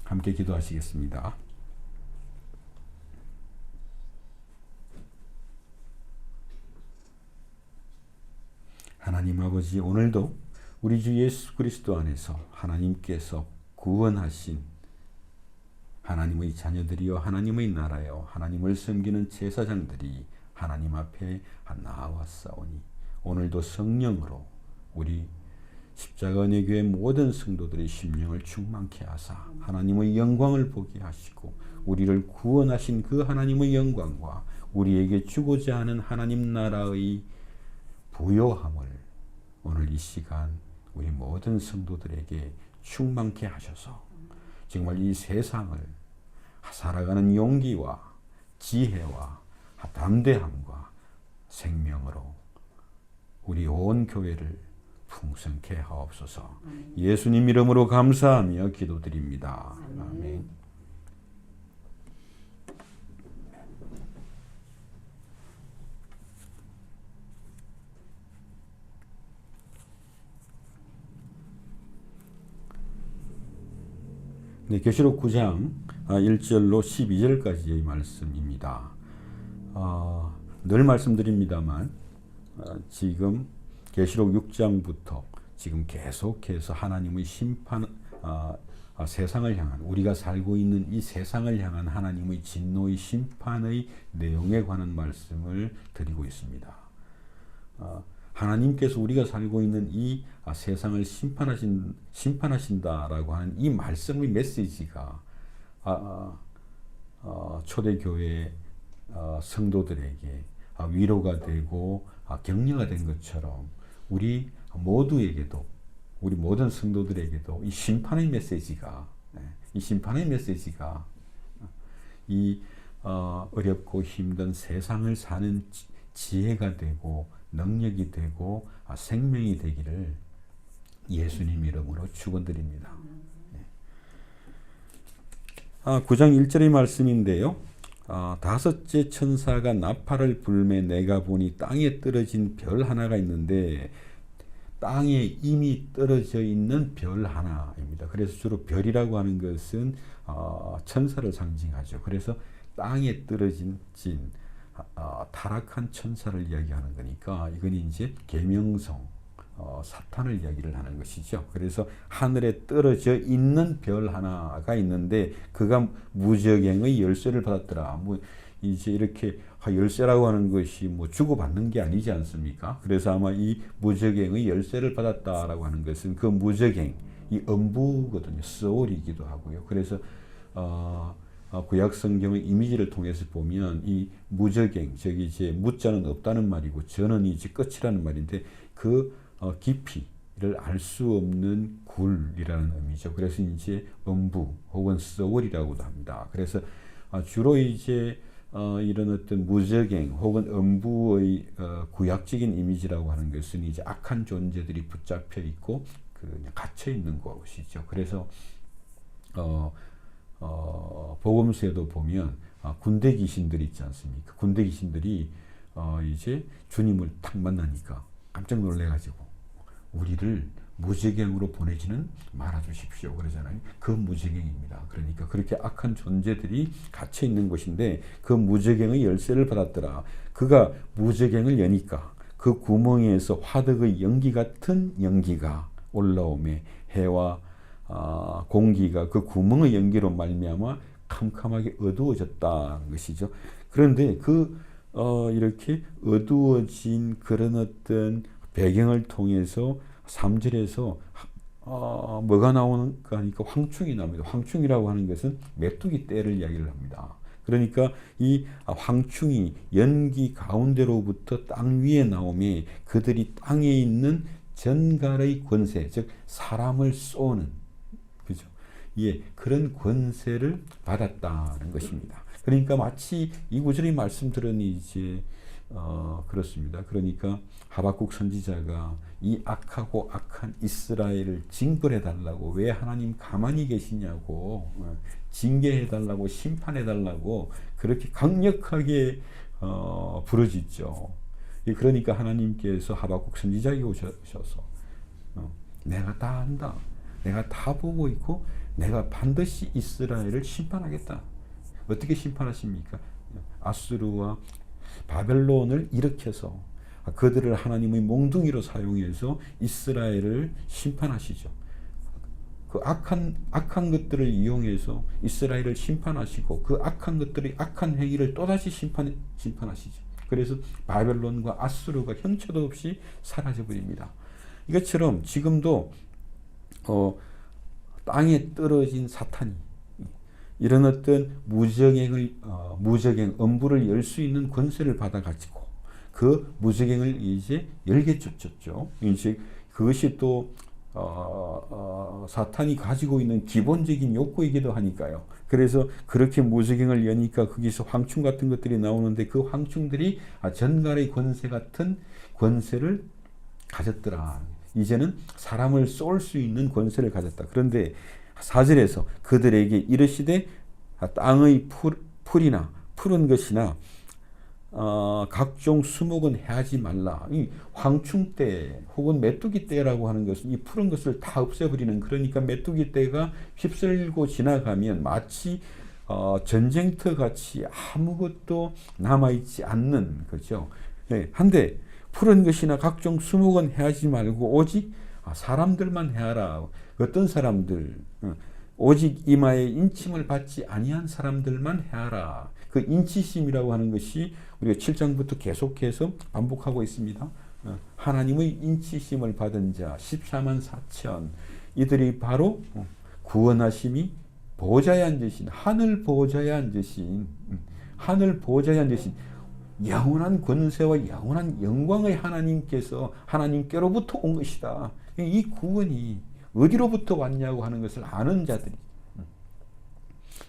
함께 기도하시겠습니다. 하나님 아버지, 오늘도 우리 주 예수 그리스도 안에서 하나님께서 구원하신 하나님의 자녀들이여 하나님의 나라여 하나님을 섬기는 제사장들이 하나님 앞에 나아왔사오니 오늘도 성령으로 우리 십자가 은혜교회 모든 성도들의 심령을 충만케 하사 하나님의 영광을 보게 하시고 우리를 구원하신 그 하나님의 영광과 우리에게 주고자 하는 하나님 나라의 부요함을 오늘 이 시간 우리 모든 성도들에게 충만케 하셔서 정말 이 세상을 살아가는 용기와 지혜와 담대함과 생명으로 우리 온 교회를 풍성케 하옵소서. 예수님 이름으로 감사하며 기도드립니다. 아멘. 네, 계시록 9장 1절로 12절까지의 말씀입니다. 늘 말씀드립니다만 지금 계시록 6장부터 지금 계속해서 하나님의 심판, 세상을 향한, 우리가 살고 있는 이 세상을 향한 하나님의 진노의 심판의 내용에 관한 말씀을 드리고 있습니다. 하나님께서 우리가 살고 있는 이 세상을 심판하신다라고 하는 이 말씀의 메시지가 초대교회 성도들에게 위로가 되고 격려가 된 것처럼 우리 모두에게도, 우리 모든 성도들에게도 이 심판의 메시지가 이 어렵고 힘든 세상을 사는 지혜가 되고 능력이 되고 생명이 되기를 예수님 이름으로 축원드립니다. 9장 1절의 말씀인데요. 다섯째 천사가 나팔을 불매 내가 보니 땅에 떨어진 별 하나가 있는데 땅에 이미 떨어져 있는 별 하나입니다. 그래서 주로 별이라고 하는 것은 천사를 상징하죠. 그래서 땅에 떨어진 타락한 천사를 이야기하는 거니까 이건 이제 계명성 사탄을 이야기를 하는 것이죠. 그래서 하늘에 떨어져 있는 별 하나가 있는데 그가 무저갱의 열쇠를 받았더라. 뭐 이제 이렇게 열쇠라고 하는 것이 뭐 주고받는 게 아니지 않습니까? 그래서 아마 이 무저갱의 열쇠를 받았다라고 하는 것은 그 무저갱, 이 음부거든요. 소울이기도 하고요. 그래서 구약 성경의 이미지를 통해서 보면 이 무저갱, 저기 이제 무자는 없다는 말이고 저는 이제 끝이라는 말인데 그 깊이를 알 수 없는 굴이라는 의미죠. 그래서 이제 음부 혹은 소울이라고도 합니다. 그래서 주로 이제 이런 어떤 무저갱 혹은 음부의 구약적인 이미지라고 하는 것은 이제 악한 존재들이 붙잡혀 있고 그냥 갇혀 있는 곳이죠. 그래서 복음서에도 보면 군대 귀신들이 있지 않습니까? 군대 귀신들이 이제 주님을 탁 만나니까 깜짝 놀래가지고 우리를 무저갱으로 보내지는 말아주십시오 그러잖아요. 그 무저갱입니다. 그러니까 그렇게 악한 존재들이 갇혀 있는 곳인데 그 무저갱의 열쇠를 받았더라. 그가 무저갱을 여니까 그 구멍에서 화덕의 연기 같은 연기가 올라오매 해와 공기가 그 구멍의 연기로 말미암아 캄캄하게 어두워졌다는 것이죠. 그런데 이렇게 어두워진 그런 어떤 배경을 통해서 3절에서 뭐가 나오는가 하니까 황충이 나옵니다. 황충이라고 하는 것은 메뚜기 떼를 이야기를 합니다. 그러니까 이 황충이 연기 가운데로부터 땅 위에 나오며 그들이 땅에 있는 전갈의 권세, 즉 사람을 쏘는, 그죠? 예, 그런 권세를 받았다는 것입니다. 그러니까 마치 이 구절의 말씀들은 이제 그렇습니다. 그러니까 하박국 선지자가 이 악하고 악한 이스라엘을 징벌해 달라고, 왜 하나님 가만히 계시냐고, 징계해 달라고, 심판해 달라고 그렇게 강력하게 부르짖죠. 그러니까 하나님께서 하박국 선지자에게 오셔서 내가 다 안다, 내가 다 보고 있고 내가 반드시 이스라엘을 심판하겠다. 어떻게 심판하십니까? 아수르와 바벨론을 일으켜서 그들을 하나님의 몽둥이로 사용해서 이스라엘을 심판하시죠. 그 악한 것들을 이용해서 이스라엘을 심판하시고 그 악한 것들의 악한 행위를 또다시 심판하시죠. 그래서 바벨론과 아수르가 형체도 없이 사라져 버립니다. 이것처럼 지금도 땅에 떨어진 사탄이 이런 어떤 무적행, 엄부를 열 수 있는 권세를 받아가지고 그 무적행을 이제 열게 쫓았죠. 이제 그것이 또 사탄이 가지고 있는 기본적인 욕구이기도 하니까요. 그래서 그렇게 무적행을 여니까 거기서 황충 같은 것들이 나오는데 그 황충들이 전갈의 권세 같은 권세를 가졌더라. 이제는 사람을 쏠 수 있는 권세를 가졌다. 그런데 4절에서 그들에게 이르시되 땅의 풀이나 푸른 것이나 각종 수목은 해하지 말라. 이 황충 때 혹은 메뚜기 때라고 하는 것은 이 푸른 것을 다 없애버리는, 그러니까 메뚜기 때가 휩쓸고 지나가면 마치 전쟁터 같이 아무것도 남아있지 않는 거죠. 네, 한데 푸른 것이나 각종 수목은 해하지 말고 오직 사람들만 해하라. 어떤 사람들? 오직 이마에 인침을 받지 아니한 사람들만 해하라. 그 인치심이라고 하는 것이 우리가 7장부터 계속해서 반복하고 있습니다. 하나님의 인치심을 받은 자 14만 4천, 이들이 바로 구원하심이 보좌에 앉으신, 하늘 보좌에 앉으신 영원한 권세와 영원한 영광의 하나님께로부터 온 것이다. 이 구원이 어디로부터 왔냐고 하는 것을 아는 자들이.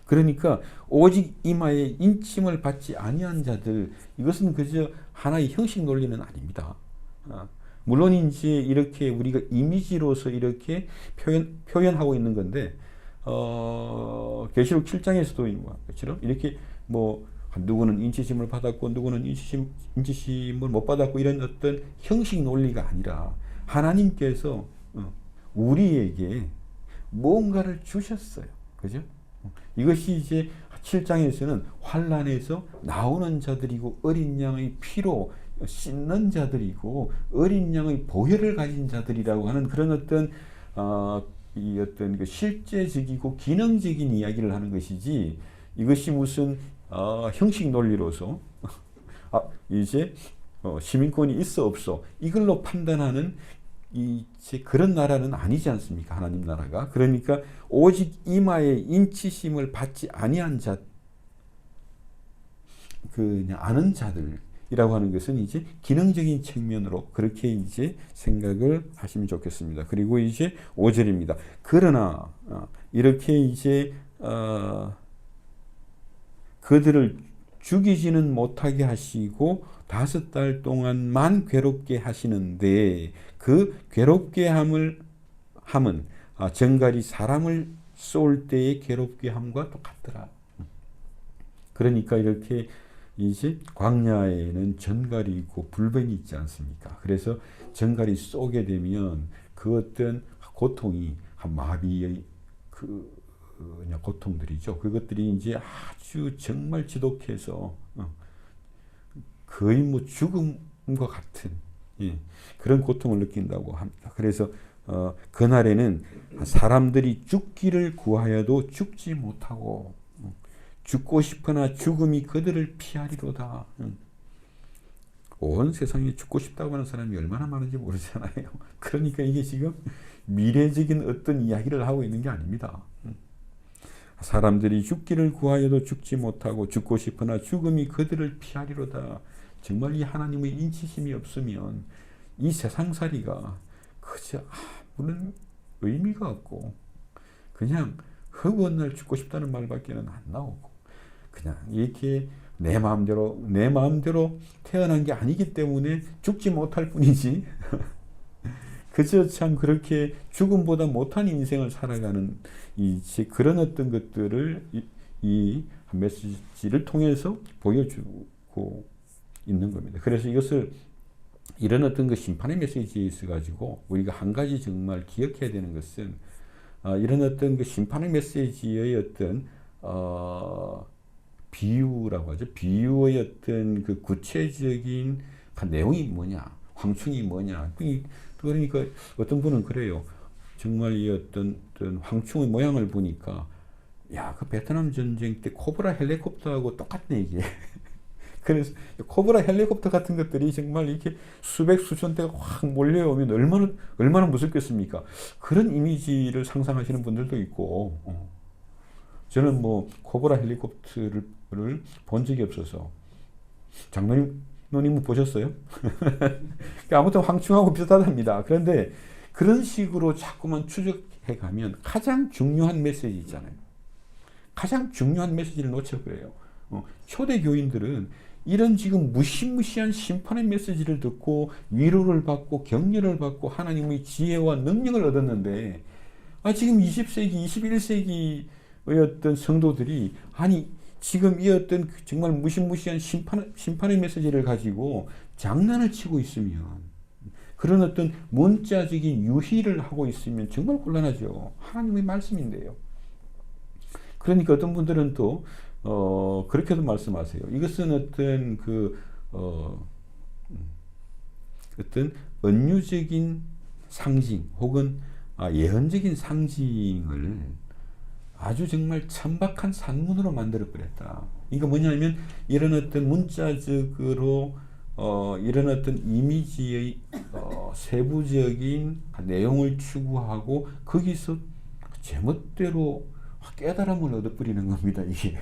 그러니까 오직 이마에 인침을 받지 아니한 자들, 이것은 그저 하나의 형식 논리는 아닙니다. 물론 이제 이렇게 우리가 이미지로서 이렇게 표현하고 있는 건데, 계시록 7장에서도 것처럼 이렇게 누구는 인치심을 받았고 누구는 인치심을 못 받았고 이런 어떤 형식 논리가 아니라 하나님께서 우리에게 뭔가를 주셨어요. 그죠? 이것이 이제 7장에서는 환란에서 나오는 자들이고 어린 양의 피로 씻는 자들이고 어린 양의 보혈을 가진 자들이라고 하는 그런 어떤 이 어떤 그 실제적이고 기능적인 이야기를 하는 것이지, 이것이 무슨 형식 논리로서 이제 시민권이 있어 없어 이걸로 판단하는 이제 그런 나라는 아니지 않습니까? 하나님 나라가. 그러니까 오직 이마에 인치심을 받지 아니한 자, 그냥 아는 자들이라고 하는 것은 이제 기능적인 측면으로 그렇게 이제 생각을 하시면 좋겠습니다. 그리고 이제 5절입니다. 그러나 이렇게 이제 그들을 죽이지는 못하게 하시고 5달 동안만 괴롭게 하시는데 그 괴롭게 함은 정갈이 사람을 쏠 때의 괴롭게 함과 똑같더라. 그러니까 이렇게 이제 광야에는 전갈이 있고 불변이 있지 않습니까? 그래서 전갈이 쏘게 되면 그 어떤 고통이 마비의 고통들이죠. 그것들이 이제 아주 정말 지독해서 거의 죽음과 같은 그런 고통을 느낀다고 합니다. 그래서 그날에는 사람들이 죽기를 구하여도 죽지 못하고 죽고 싶으나 죽음이 그들을 피하리로다. 온 세상에 죽고 싶다고 하는 사람이 얼마나 많은지 모르잖아요. 그러니까 이게 지금 미래적인 어떤 이야기를 하고 있는 게 아닙니다. 사람들이 죽기를 구하여도 죽지 못하고 죽고 싶으나 죽음이 그들을 피하리로다. 정말 이 하나님의 인치심이 없으면 이 세상살이가 그저 아무런 의미가 없고 그냥 허구한 날 죽고 싶다는 말밖에는 안 나오고 그냥 이렇게 내 마음대로 태어난 게 아니기 때문에 죽지 못할 뿐이지 그저 참 그렇게 죽음보다 못한 인생을 살아가는 이제 그런 어떤 것들을 이 메시지를 통해서 보여주고 있는 겁니다. 그래서 이것을 이런 어떤 그 심판의 메시지에 있어 가지고 우리가 한 가지 정말 기억해야 되는 것은 이런 어떤 그 심판의 메시지의 어떤 비유라고 하죠. 비유의 어떤 그 구체적인 그 내용이 뭐냐, 황충이 뭐냐. 그러니까 어떤 분은 그래요. 정말 이 어떤 황충의 모양을 보니까 야, 그 베트남 전쟁 때 코브라 헬리콥터하고 똑같네 이게. 그래서 코브라 헬리콥터 같은 것들이 정말 이렇게 수백 수천 대가 확 몰려오면 얼마나 무섭겠습니까? 그런 이미지를 상상하시는 분들도 있고, 저는 뭐 코브라 헬리콥터를 본 적이 없어서. 장로님은 보셨어요? 아무튼 황충하고 비슷하답니다. 그런데 그런 식으로 자꾸만 추적해 가면 가장 중요한 메시지 있잖아요. 가장 중요한 메시지를 놓쳐버려요. 초대 교인들은 이런 지금 무시무시한 심판의 메시지를 듣고 위로를 받고 격려를 받고 하나님의 지혜와 능력을 얻었는데, 지금 20세기, 21세기의 어떤 성도들이 지금 이 어떤 정말 무시무시한 심판의 메시지를 가지고 장난을 치고 있으면, 그런 어떤 문자적인 유희를 하고 있으면 정말 곤란하죠. 하나님의 말씀인데요. 그러니까 어떤 분들은 또 그렇게도 말씀하세요. 이것은 어떤 은유적인 상징 혹은 예언적인 상징을 아주 정말 천박한 산문으로 만들어 버렸다. 이거 뭐냐면 이런 어떤 문자적으로 이런 어떤 이미지의 세부적인 내용을 추구하고 거기서 제멋대로 깨달음을 얻어버리는 겁니다, 이게.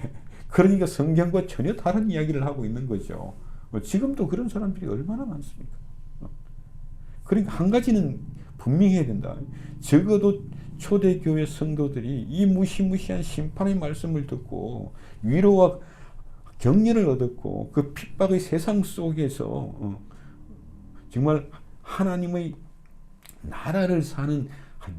그러니까 성경과 전혀 다른 이야기를 하고 있는 거죠. 지금도 그런 사람들이 얼마나 많습니까? 그러니까 한 가지는 분명해야 된다. 적어도 초대교회 성도들이 이 무시무시한 심판의 말씀을 듣고 위로와 격려를 얻었고 그 핍박의 세상 속에서 정말 하나님의 나라를 사는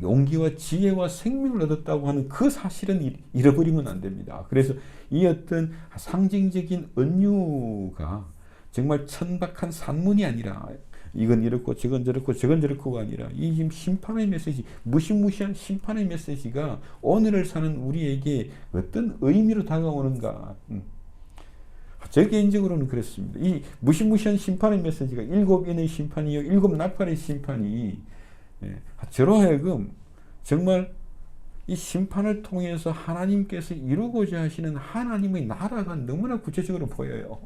용기와 지혜와 생명을 얻었다고 하는 그 사실은 잃어버리면 안 됩니다. 그래서 이 어떤 상징적인 은유가 정말 천박한 산문이 아니라 이건 이렇고 저건 저렇고 저건 저렇고가 아니라 이 지금 심판의 메시지, 무시무시한 심판의 메시지가 오늘을 사는 우리에게 어떤 의미로 다가오는가. 제 개인적으로는 그렇습니다. 이 무시무시한 심판의 메시지가 7인의 심판이요 7 나팔의 심판이 저로 하여금 정말 이 심판을 통해서 하나님께서 이루고자 하시는 하나님의 나라가 너무나 구체적으로 보여요.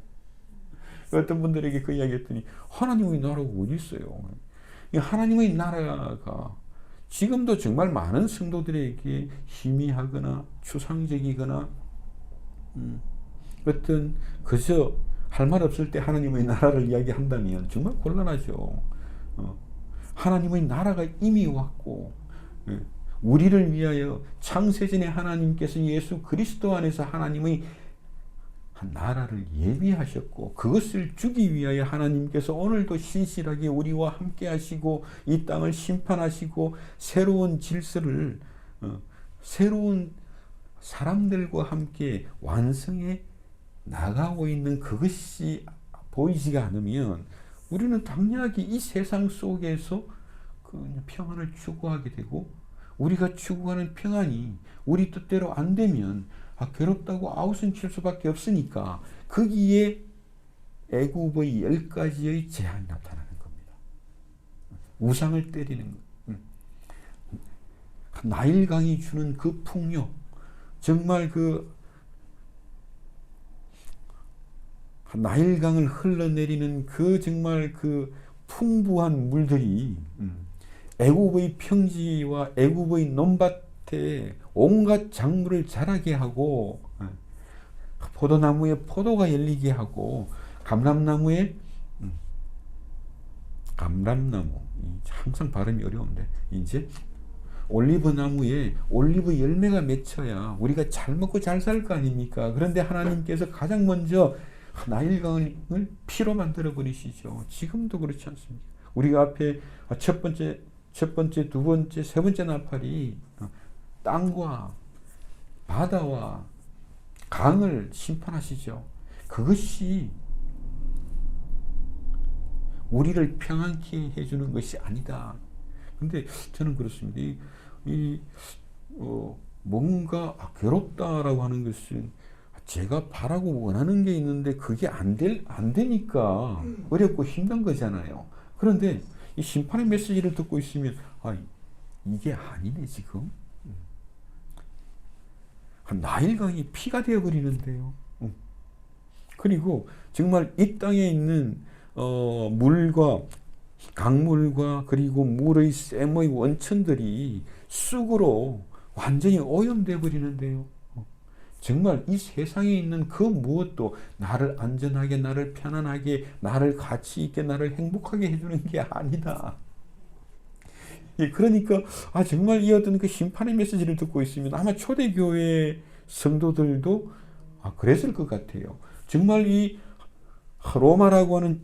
어떤 분들에게 그 이야기 했더니 하나님의 나라가 어디 있어요? 하나님의 나라가 지금도 정말 많은 성도들에게 희미하거나 추상적이거나 어떤 그저 할 말 없을 때 하나님의 나라를 이야기한다면 정말 곤란하죠. 하나님의 나라가 이미 왔고 우리를 위하여 창세전에 하나님께서 예수 그리스도 안에서 하나님의 나라를 예비하셨고 그것을 주기 위하여 하나님께서 오늘도 신실하게 우리와 함께 하시고 이 땅을 심판하시고 새로운 질서를 새로운 사람들과 함께 완성해 나가고 있는 그것이 보이지가 않으면 우리는 당연하게 이 세상 속에서 평안을 추구하게 되고 우리가 추구하는 평안이 우리 뜻대로 안 되면 괴롭다고 아우성 칠 수밖에 없으니까 거기에 애굽의 10가지의 재앙이 나타나는 겁니다. 우상을 때리는 것, 나일강이 주는 그 풍요, 정말 나일강을 흘러내리는 그 정말 그 풍부한 물들이 애굽의 평지와 애굽의 논밭에 온갖 작물을 자라게 하고 포도나무에 포도가 열리게 하고 감람나무 항상 발음이 어려운데 이제 올리브 나무에 올리브 열매가 맺혀야 우리가 잘 먹고 잘 살 거 아닙니까? 그런데 하나님께서 가장 먼저 나일강을 피로 만들어 버리시죠. 지금도 그렇지 않습니까? 우리가 앞에 첫 번째, 두 번째, 세 번째 나팔이 땅과 바다와 강을 심판하시죠. 그것이 우리를 평안케 해주는 것이 아니다. 근데 저는 그렇습니다. 뭔가 괴롭다라고 하는 것은 제가 바라고 원하는 게 있는데 그게 안 되니까 어렵고 힘든 거잖아요. 그런데 이 심판의 메시지를 듣고 있으면 이게 아니네 지금. 나일강이 피가 되어버리는데요. 그리고 정말 이 땅에 있는 물과 강물과 그리고 물의 샘의 원천들이 쑥으로 완전히 오염되어 버리는데요. 정말 이 세상에 있는 그 무엇도 나를 안전하게, 나를 편안하게, 나를 가치 있게, 나를 행복하게 해주는 게 아니다. 그러니까 정말 이 어떤 그 심판의 메시지를 듣고 있으면 아마 초대교회 성도들도 그랬을 것 같아요. 정말 이 로마라고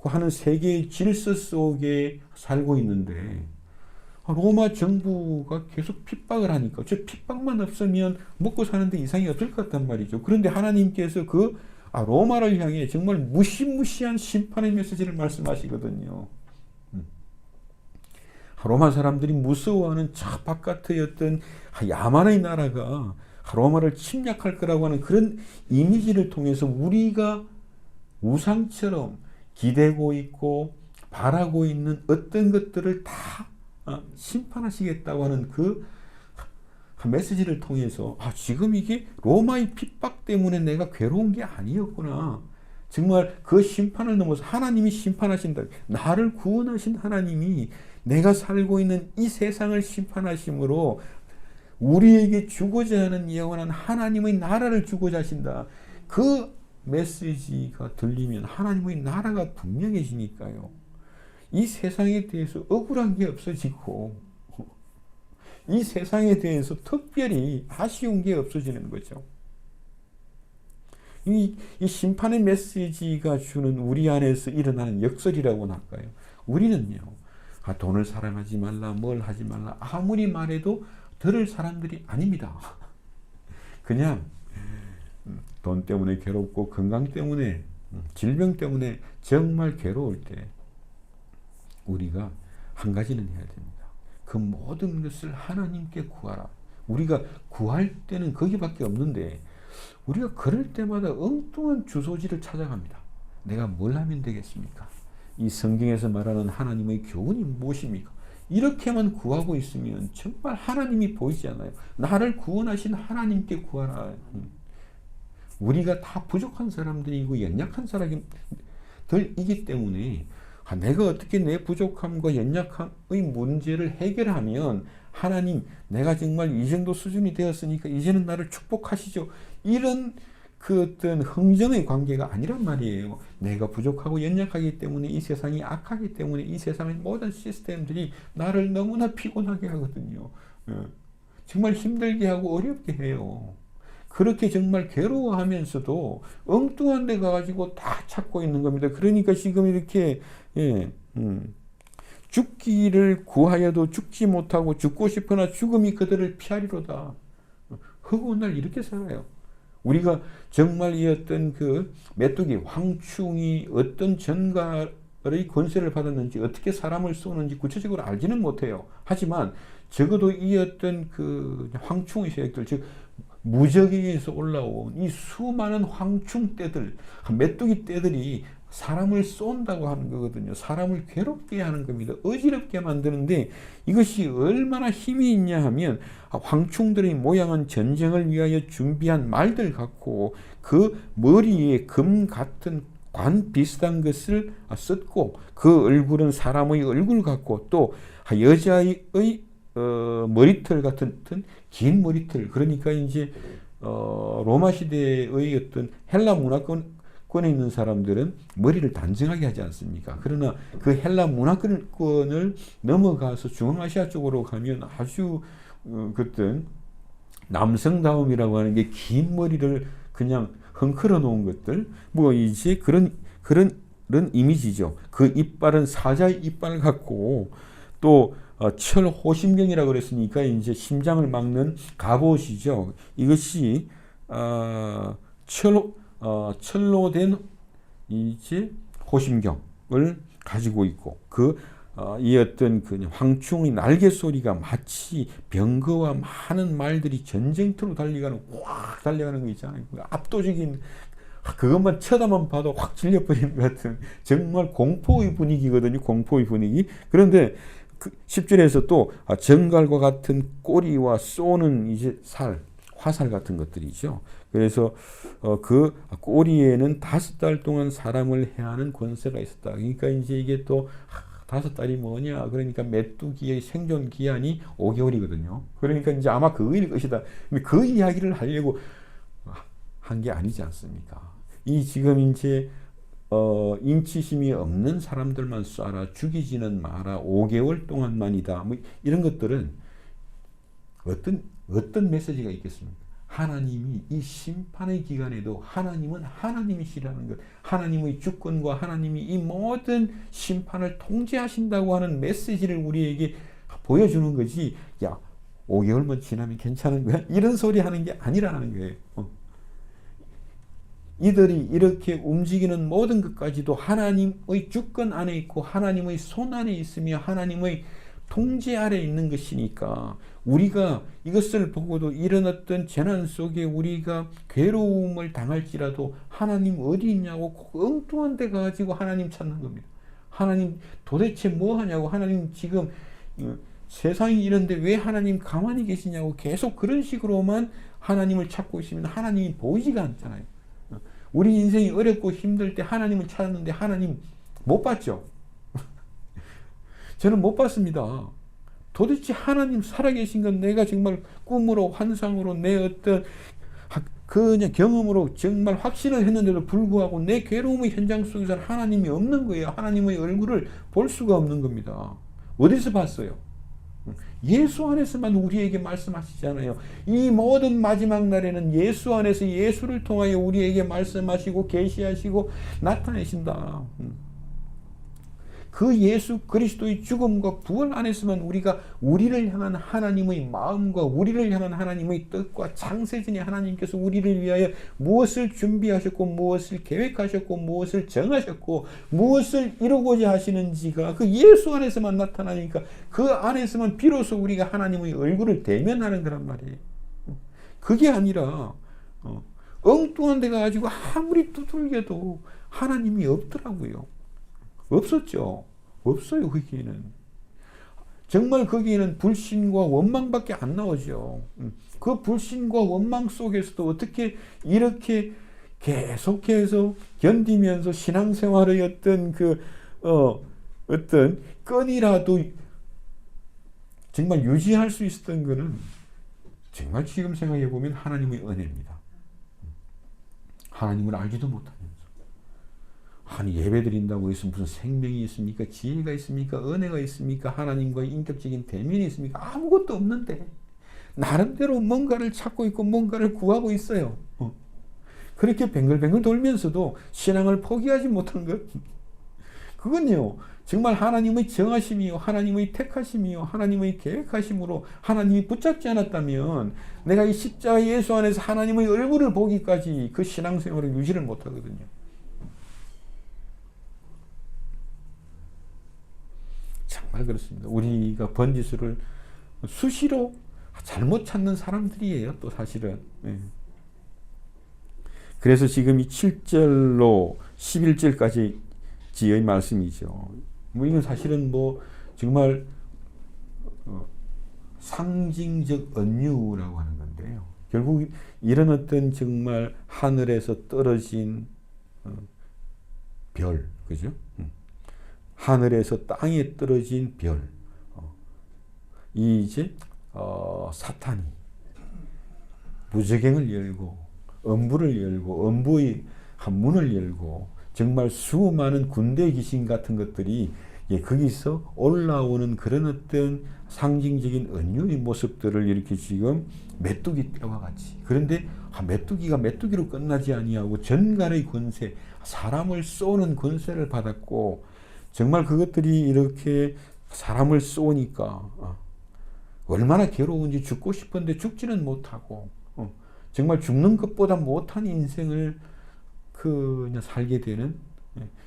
하는 세계의 질서 속에 살고 있는데 로마 정부가 계속 핍박을 하니까 저 핍박만 없으면 먹고 사는데 이상이 없을 것 같단 말이죠. 그런데 하나님께서 그 로마를 향해 정말 무시무시한 심판의 메시지를 말씀하시거든요. 로마 사람들이 무서워하는 저 바깥의 어떤 야만의 나라가 로마를 침략할 거라고 하는 그런 이미지를 통해서 우리가 우상처럼 기대고 있고 바라고 있는 어떤 것들을 다 심판하시겠다고 하는 그 메시지를 통해서 지금 이게 로마의 핍박 때문에 내가 괴로운 게 아니었구나. 정말 그 심판을 넘어서 하나님이 심판하신다. 나를 구원하신 하나님이 내가 살고 있는 이 세상을 심판하심으로 우리에게 주고자 하는 영원한 하나님의 나라를 주고자 하신다. 그 메시지가 들리면 하나님의 나라가 분명해지니까요. 이 세상에 대해서 억울한 게 없어지고 이 세상에 대해서 특별히 아쉬운 게 없어지는 거죠. 이 심판의 메시지가 주는 우리 안에서 일어나는 역설이라고는 할까요? 우리는요, 돈을 사랑하지 말라, 뭘 하지 말라, 아무리 말해도 들을 사람들이 아닙니다. 그냥 돈 때문에 괴롭고 건강 때문에 질병 때문에 정말 괴로울 때 우리가 한 가지는 해야 됩니다. 그 모든 것을 하나님께 구하라. 우리가 구할 때는 거기밖에 없는데 우리가 그럴 때마다 엉뚱한 주소지를 찾아갑니다. 내가 뭘 하면 되겠습니까? 이 성경에서 말하는 하나님의 교훈이 무엇입니까? 이렇게만 구하고 있으면 정말 하나님이 보이지 않아요. 나를 구원하신 하나님께 구하라. 우리가 다 부족한 사람들이고 연약한 사람들이기 때문에 내가 어떻게 내 부족함과 연약함의 문제를 해결하면 하나님, 내가 정말 이 정도 수준이 되었으니까 이제는 나를 축복하시죠. 이런 그 어떤 흥정의 관계가 아니란 말이에요. 내가 부족하고 연약하기 때문에 이 세상이 악하기 때문에 이 세상의 모든 시스템들이 나를 너무나 피곤하게 하거든요. 정말 힘들게 하고 어렵게 해요. 그렇게 정말 괴로워하면서도 엉뚱한 데 가가지고 다 찾고 있는 겁니다. 그러니까 지금 이렇게 죽기를 구하여도 죽지 못하고 죽고 싶으나 죽음이 그들을 피하리로다. 허구한 날 이렇게 살아요. 우리가 정말 이 어떤 그 메뚜기, 황충이 어떤 전갈의 권세를 받았는지 어떻게 사람을 쏘는지 구체적으로 알지는 못해요. 하지만 적어도 이 어떤 그 황충의 세력들, 즉 무적에서 올라온 이 수많은 황충 떼들, 메뚜기 떼들이 사람을 쏜다고 하는 거거든요. 사람을 괴롭게 하는 겁니다. 어지럽게 만드는데 이것이 얼마나 힘이 있냐 하면 황충들의 모양은 전쟁을 위하여 준비한 말들 같고 그 머리에 금 같은 관 비슷한 것을 썼고 그 얼굴은 사람의 얼굴 같고 또 여자의 머리털 같은 긴 머리털, 그러니까 이제 로마 시대의 어떤 헬라 문화권에 있는 사람들은 머리를 단정하게 하지 않습니까? 그러나 그 헬라 문화권을 넘어가서 중앙아시아 쪽으로 가면 아주 어떤 남성다움이라고 하는 게 긴 머리를 그냥 헝클어 놓은 것들, 뭐 이제 그런 이미지죠. 그 이빨은 사자의 이빨 같고 또 철호심경이라고 그랬으니까 이제 심장을 막는 갑옷이죠. 이것이 철로 된 이제 호심경을 가지고 있고 그 이 어떤 그 황충의 날개 소리가 마치 병거와 많은 말들이 전쟁터로 달려가는 확 달려가는 거 있잖아요. 압도적인 그것만 쳐다만 봐도 확 질려버리는 것 같은 정말 공포의 분위기거든요. 공포의 분위기. 그런데 그 10절에서 또 정갈과 같은 꼬리와 쏘는 이제 화살 같은 것들이죠. 그래서 그 꼬리에는 5달 동안 사람을 해하는 권세가 있었다. 그러니까 이제 이게 또 5달이 뭐냐? 그러니까 메뚜기의 생존 기한이 5개월이거든요. 그러니까 이제 아마 그일 것이다. 근데 그 이야기를 하려고 한 게 아니지 않습니까? 이 지금 이제 인치심이 없는 사람들만 쏴라, 죽이지는 마라, 5개월 동안만이다. 뭐 이런 것들은 어떤 메시지가 있겠습니까? 하나님이 이 심판의 기간에도 하나님은 하나님이시라는 것, 하나님의 주권과 하나님이 이 모든 심판을 통제하신다고 하는 메시지를 우리에게 보여주는 거지. 야, 5개월만 지나면 괜찮은 거야? 이런 소리 하는 게 아니라는 거예요. 이들이 이렇게 움직이는 모든 것까지도 하나님의 주권 안에 있고 하나님의 손 안에 있으며 하나님의 통제 아래 있는 것이니까 우리가 이것을 보고도 이런 어떤 재난 속에 우리가 괴로움을 당할지라도 하나님 어디 있냐고 엉뚱한 데 가지고 하나님 찾는 겁니다. 하나님 도대체 뭐 하냐고, 하나님 지금 세상이 이런데 왜 하나님 가만히 계시냐고 계속 그런 식으로만 하나님을 찾고 있으면 하나님이 보이지가 않잖아요. 우리 인생이 어렵고 힘들 때 하나님을 찾았는데 하나님 못 봤죠? 저는 못 봤습니다. 도대체 하나님 살아계신 건 내가 정말 꿈으로 환상으로 내 어떤 그냥 경험으로 정말 확신을 했는데도 불구하고 내 괴로움의 현장 속에서는 하나님이 없는 거예요. 하나님의 얼굴을 볼 수가 없는 겁니다. 어디서 봤어요? 예수 안에서만 우리에게 말씀하시잖아요. 이 모든 마지막 날에는 예수 안에서 예수를 통하여 우리에게 말씀하시고 계시하시고 나타내신다. 그 예수 그리스도의 죽음과 부활 안에서만 우리가 우리를 향한 하나님의 마음과 우리를 향한 하나님의 뜻과 창세전에 하나님께서 우리를 위하여 무엇을 준비하셨고 무엇을 계획하셨고 무엇을 정하셨고 무엇을 이루고자 하시는지가 그 예수 안에서만 나타나니까 그 안에서만 비로소 우리가 하나님의 얼굴을 대면하는 거란 말이에요. 그게 아니라 엉뚱한 데 가지고 아무리 두들겨도 하나님이 없더라고요. 없었죠. 없어요. 거기에는 정말 거기에는 불신과 원망밖에 안 나오죠. 그 불신과 원망 속에서도 어떻게 이렇게 계속해서 견디면서 신앙생활의 어떤 어떤 끈이라도 정말 유지할 수 있었던 것은 정말 지금 생각해 보면 하나님의 은혜입니다. 하나님을 알지도 못하면서 아니 예배 드린다고 해서 무슨 생명이 있습니까? 지혜가 있습니까? 은혜가 있습니까? 하나님과의 인격적인 대면이 있습니까? 아무것도 없는데 나름대로 뭔가를 찾고 있고 뭔가를 구하고 있어요. 그렇게 뱅글뱅글 돌면서도 신앙을 포기하지 못한 것, 그건요 정말 하나님의 정하심이요 하나님의 택하심이요 하나님의 계획하심으로 하나님이 붙잡지 않았다면 내가 이 십자가 예수 안에서 하나님의 얼굴을 보기까지 그 신앙생활을 유지를 못하거든요. 정말 그렇습니다. 우리가 번지수를 수시로 잘못 찾는 사람들이에요. 또 사실은. 그래서 지금 이 7절로 11절까지의 말씀이죠. 뭐 이건 사실은 뭐 정말 상징적 은유라고 하는 건데요. 결국 이런 어떤 정말 하늘에서 떨어진 별, 그죠? 하늘에서 땅에 떨어진 별, 이 이제 사탄이 무저갱을 열고 음부를 열고 음부의 문을 열고 정말 수많은 군대 귀신 같은 것들이 거기서 올라오는 그런 어떤 상징적인 은유의 모습들을 이렇게 지금 메뚜기 떼와 같이, 그런데 메뚜기가 메뚜기로 끝나지 아니하고 전갈의 권세, 사람을 쏘는 권세를 받았고 정말 그것들이 이렇게 사람을 쏘니까 얼마나 괴로운지 죽고 싶은데 죽지는 못하고 정말 죽는 것보다 못한 인생을 그냥 살게 되는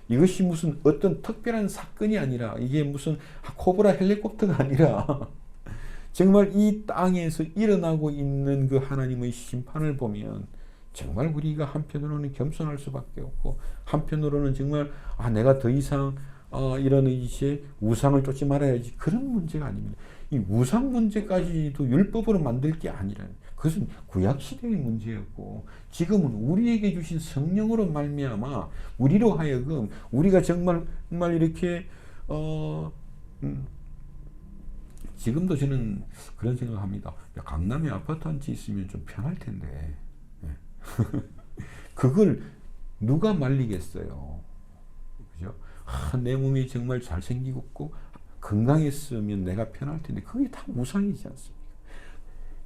이것이 무슨 어떤 특별한 사건이 아니라 이게 무슨 코브라 헬리콥터가 아니라 정말 이 땅에서 일어나고 있는 그 하나님의 심판을 보면 정말 우리가 한편으로는 겸손할 수밖에 없고 한편으로는 정말 내가 더 이상 이런 이제 우상을 쫓지 말아야지 그런 문제가 아닙니다. 이 우상 문제까지도 율법으로 만들 게 아니라 그것은 구약 시대의 문제였고 지금은 우리에게 주신 성령으로 말미암아 우리로 하여금 우리가 정말 이렇게 지금도 저는 그런 생각합니다. 강남에 아파트 한 채 있으면 좀 편할 텐데 그걸 누가 말리겠어요. 그죠? 내 몸이 정말 잘생기고 건강했으면 내가 편할 텐데 그게 다 우상이지 않습니까?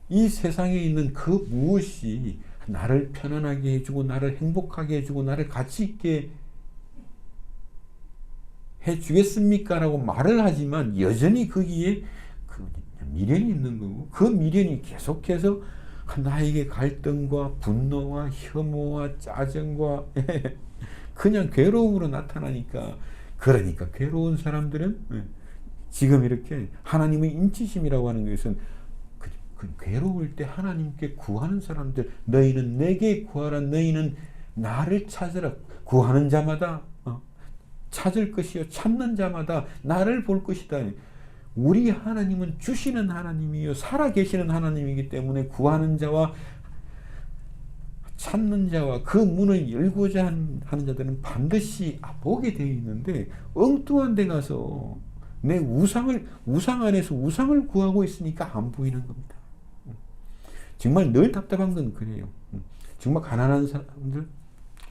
이 세상에 있는 그 무엇이 나를 편안하게 해주고 나를 행복하게 해주고 나를 가치 있게 해주겠습니까? 라고 말을 하지만 여전히 거기에 그 미련이 있는 거고 그 미련이 계속해서 나에게 갈등과 분노와 혐오와 짜증과 그냥 괴로움으로 나타나니까 그러니까 괴로운 사람들은 지금 이렇게 하나님의 인치심이라고 하는 것은 그 괴로울 때 하나님께 구하는 사람들 너희는 내게 구하라 너희는 나를 찾으라 구하는 자마다 찾을 것이요 찾는 자마다 나를 볼 것이다. 우리 하나님은 주시는 하나님이요 살아계시는 하나님이기 때문에 구하는 자와 찾는 자와 그 문을 열고자 하는 자들은 반드시 보게 되어 있는데 엉뚱한 데 가서 내 우상 안에서 우상을 구하고 있으니까 안 보이는 겁니다. 정말 늘 답답한 건 그래요. 정말 가난한 사람들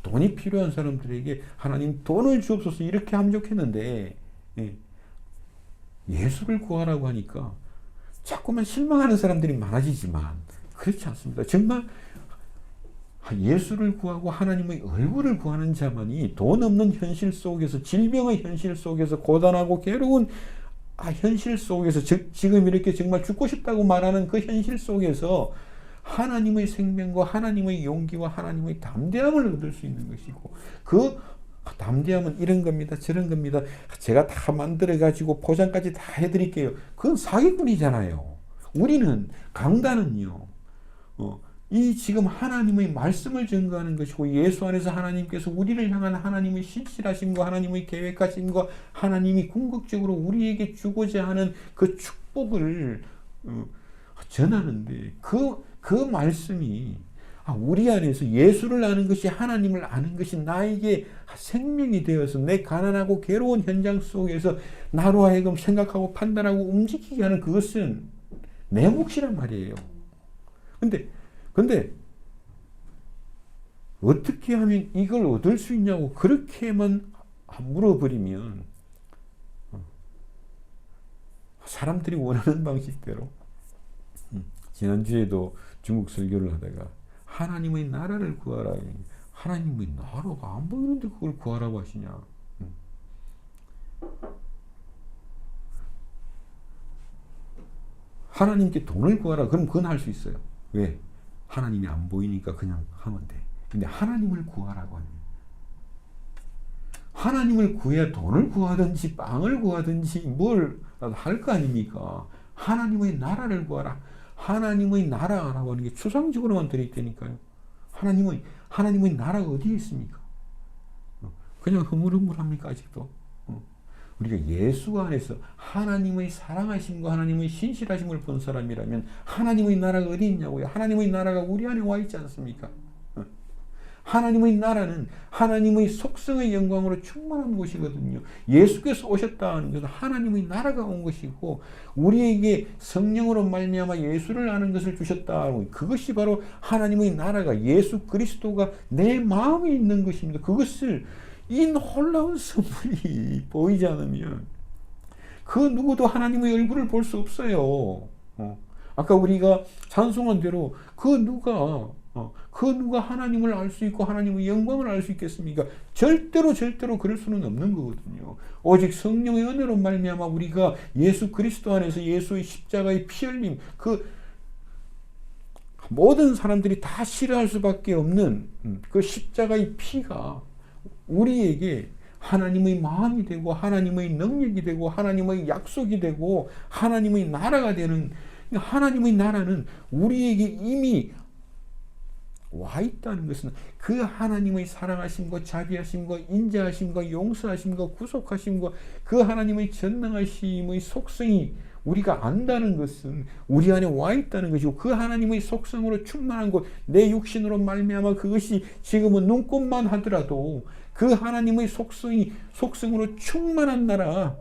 돈이 필요한 사람들에게 하나님 돈을 주옵소서 이렇게 하면 좋겠는데 예수를 구하라고 하니까 자꾸만 실망하는 사람들이 많아지지만 그렇지 않습니다. 정말 예수를 구하고 하나님의 얼굴을 구하는 자만이 돈 없는 현실 속에서 질병의 현실 속에서 고단하고 괴로운 현실 속에서 지금 이렇게 정말 죽고 싶다고 말하는 그 현실 속에서 하나님의 생명과 하나님의 용기와 하나님의 담대함을 얻을 수 있는 것이고 그 담대함은 이런 겁니다. 저런 겁니다. 제가 다 만들어 가지고 포장까지 다 해드릴게요. 그건 사기꾼이잖아요. 우리는 강단은요. 이 지금 하나님의 말씀을 증거하는 것이고 예수 안에서 하나님께서 우리를 향한 하나님의 신실하심과 하나님의 계획하심과 하나님이 궁극적으로 우리에게 주고자 하는 그 축복을 전하는데 그 말씀이 우리 안에서 예수를 아는 것이 하나님을 아는 것이 나에게 생명이 되어서 내 가난하고 괴로운 현장 속에서 나로 하여금 생각하고 판단하고 움직이게 하는 그것은 내 몫이란 말이에요. 근데 어떻게 하면 이걸 얻을 수 있냐고 그렇게만 물어버리면 사람들이 원하는 방식대로 지난주에도 중국 설교를 하다가 하나님의 나라를 구하라. 하나님의 나라가 안 보이는데 그걸 구하라고 하시냐. 하나님께 돈을 구하라. 그럼 그건 할 수 있어요. 왜? 하나님이 안 보이니까 그냥 하면 돼. 근데 하나님을 구하라고 하면 하나님을 구해야 돈을 구하든지 빵을 구하든지 뭘 할 거 아닙니까? 하나님의 나라를 구하라. 하나님의 나라라고 하는 게 추상적으로만 들어있다니까요. 하나님의 나라가 어디에 있습니까? 그냥 흐물흐물합니까 아직도? 우리가 예수 안에서 하나님의 사랑하심과 하나님의 신실하심을 본 사람이라면 하나님의 나라가 어디 있냐고요? 하나님의 나라가 우리 안에 와 있지 않습니까? 하나님의 나라는 하나님의 속성의 영광으로 충만한 곳이거든요. 예수께서 오셨다는 것은 하나님의 나라가 온 것이고 우리에게 성령으로 말미암아 예수를 아는 것을 주셨다. 그것이 바로 하나님의 나라가 예수 그리스도가 내 마음에 있는 것입니다. 그것을 이 놀라운 선물이 보이지 않으면 그 누구도 하나님의 얼굴을 볼 수 없어요. 아까 우리가 찬송한 대로 그 누가 하나님을 알 수 있고 하나님의 영광을 알 수 있겠습니까? 절대로 그럴 수는 없는 거거든요. 오직 성령의 은혜로 말미암아 우리가 예수 그리스도 안에서 예수의 십자가의 피 흘림 그 모든 사람들이 다 싫어할 수밖에 없는 그 십자가의 피가 우리에게 하나님의 마음이 되고 하나님의 능력이 되고 하나님의 약속이 되고 하나님의 나라가 되는, 하나님의 나라는 우리에게 이미 와 있다는 것은 그 하나님의 사랑하심과 자비하심과 인자하심과 용서하심과 구속하심과 그 하나님의 전능하심의 속성이 우리가 안다는 것은 우리 안에 와 있다는 것이고, 그 하나님의 속성으로 충만한 것, 내 육신으로 말미암아 그것이 지금은 눈꽃만 하더라도 그 하나님의 속성으로 충만한 나라,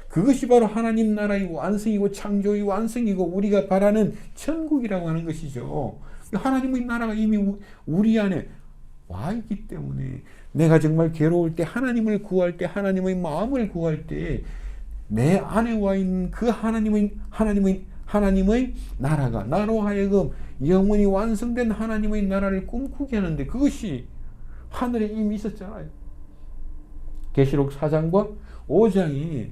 그것이 바로 하나님 나라의 완성이고 창조의 완성이고 우리가 바라는 천국이라고 하는 것이죠. 하나님의 나라가 이미 우리 안에 와 있기 때문에 내가 정말 괴로울 때, 하나님을 구할 때, 하나님의 마음을 구할 때 내 안에 와 있는 그 하나님의 나라가 나로 하여금 영원히 완성된 하나님의 나라를 꿈꾸게 하는데, 그것이 하늘에 이미 있었잖아요. 계시록 4장과 5장이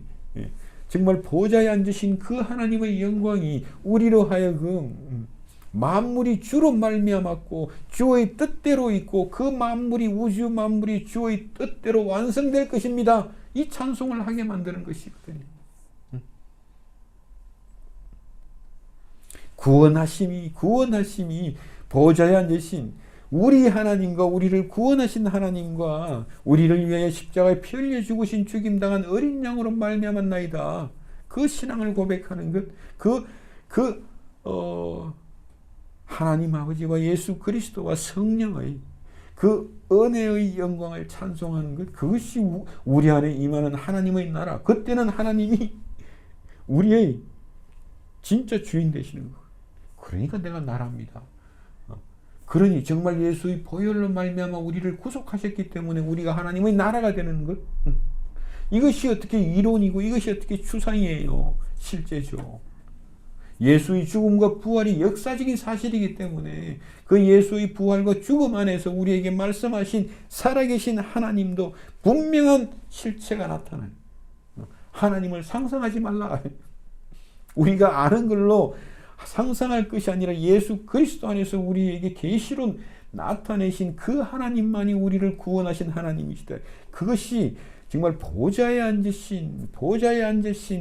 정말 보좌에 앉으신 그 하나님의 영광이 우리로 하여금 만물이 주로 말미암았고 주의 뜻대로 있고 그 만물이, 우주 만물이 주의 뜻대로 완성될 것입니다. 이 찬송을 하게 만드는 것이거든요. 구원하심이 보좌에 앉으신 우리 하나님과 우리를 구원하신 하나님과 우리를 위하여 십자가에 피 흘려 죽으신 죽임당한 어린 양으로 말미암았나이다. 그 신앙을 고백하는 것, 하나님 아버지와 예수 그리스도와 성령의 그 은혜의 영광을 찬송하는 것, 그것이 우리 안에 임하는 하나님의 나라. 그때는 하나님이 우리의 진짜 주인 되시는 것. 그러니까 내가 나랍니다. 그러니 정말 예수의 보혈로 말미암아 우리를 구속하셨기 때문에 우리가 하나님의 나라가 되는 것. 이것이 어떻게 이론이고 이것이 어떻게 추상이에요. 실제죠. 예수의 죽음과 부활이 역사적인 사실이기 때문에 그 예수의 부활과 죽음 안에서 우리에게 말씀하신 살아계신 하나님도 분명한 실체가 나타나요. 하나님을 상상하지 말라. 우리가 아는 걸로 상상할 것이 아니라 예수 그리스도 안에서 우리에게 계시로 나타내신 그 하나님만이 우리를 구원하신 하나님이시다. 그것이 정말 보좌에 앉으신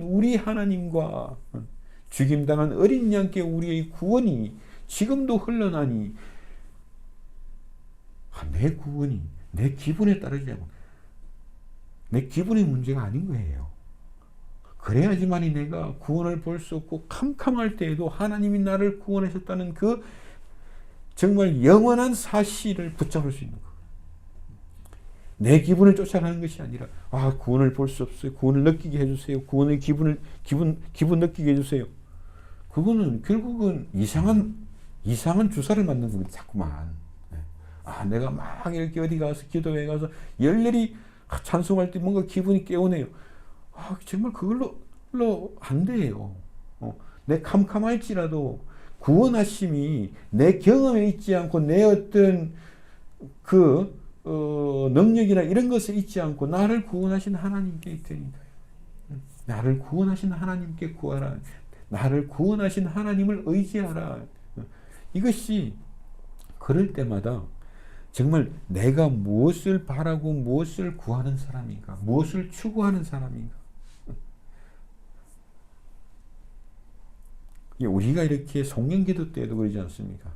우리 하나님과 죽임당한 어린 양께 우리의 구원이 지금도 흘러나니, 내 구원이 내 기분에 따르지 않고 내 기분의 문제가 아닌 거예요. 그래야지만이 내가 구원을 볼 수 없고, 캄캄할 때에도 하나님이 나를 구원하셨다는 그 정말 영원한 사실을 붙잡을 수 있는 거예요. 내 기분을 쫓아가는 것이 아니라, 구원을 볼 수 없어요. 구원을 느끼게 해주세요. 구원의 기분 느끼게 해주세요. 그거는 결국은 이상한 주사를 맞는 겁니다. 자꾸만. 내가 막 이렇게 어디 가서 기도회 가서 열렬히 찬송할 때 뭔가 기분이 깨우네요. 정말 그걸로 안 돼요. 내 캄캄할지라도 구원하심이 내 경험에 있지 않고 내 어떤 능력이나 이런 것에 있지 않고 나를 구원하신 하나님께 있다니까. 나를 구원하신 하나님께 구하라. 나를 구원하신 하나님을 의지하라. 이것이 그럴 때마다 정말 내가 무엇을 바라고 무엇을 구하는 사람인가, 무엇을 추구하는 사람인가. 우리가 이렇게 송년기도 때도 그러지 않습니까?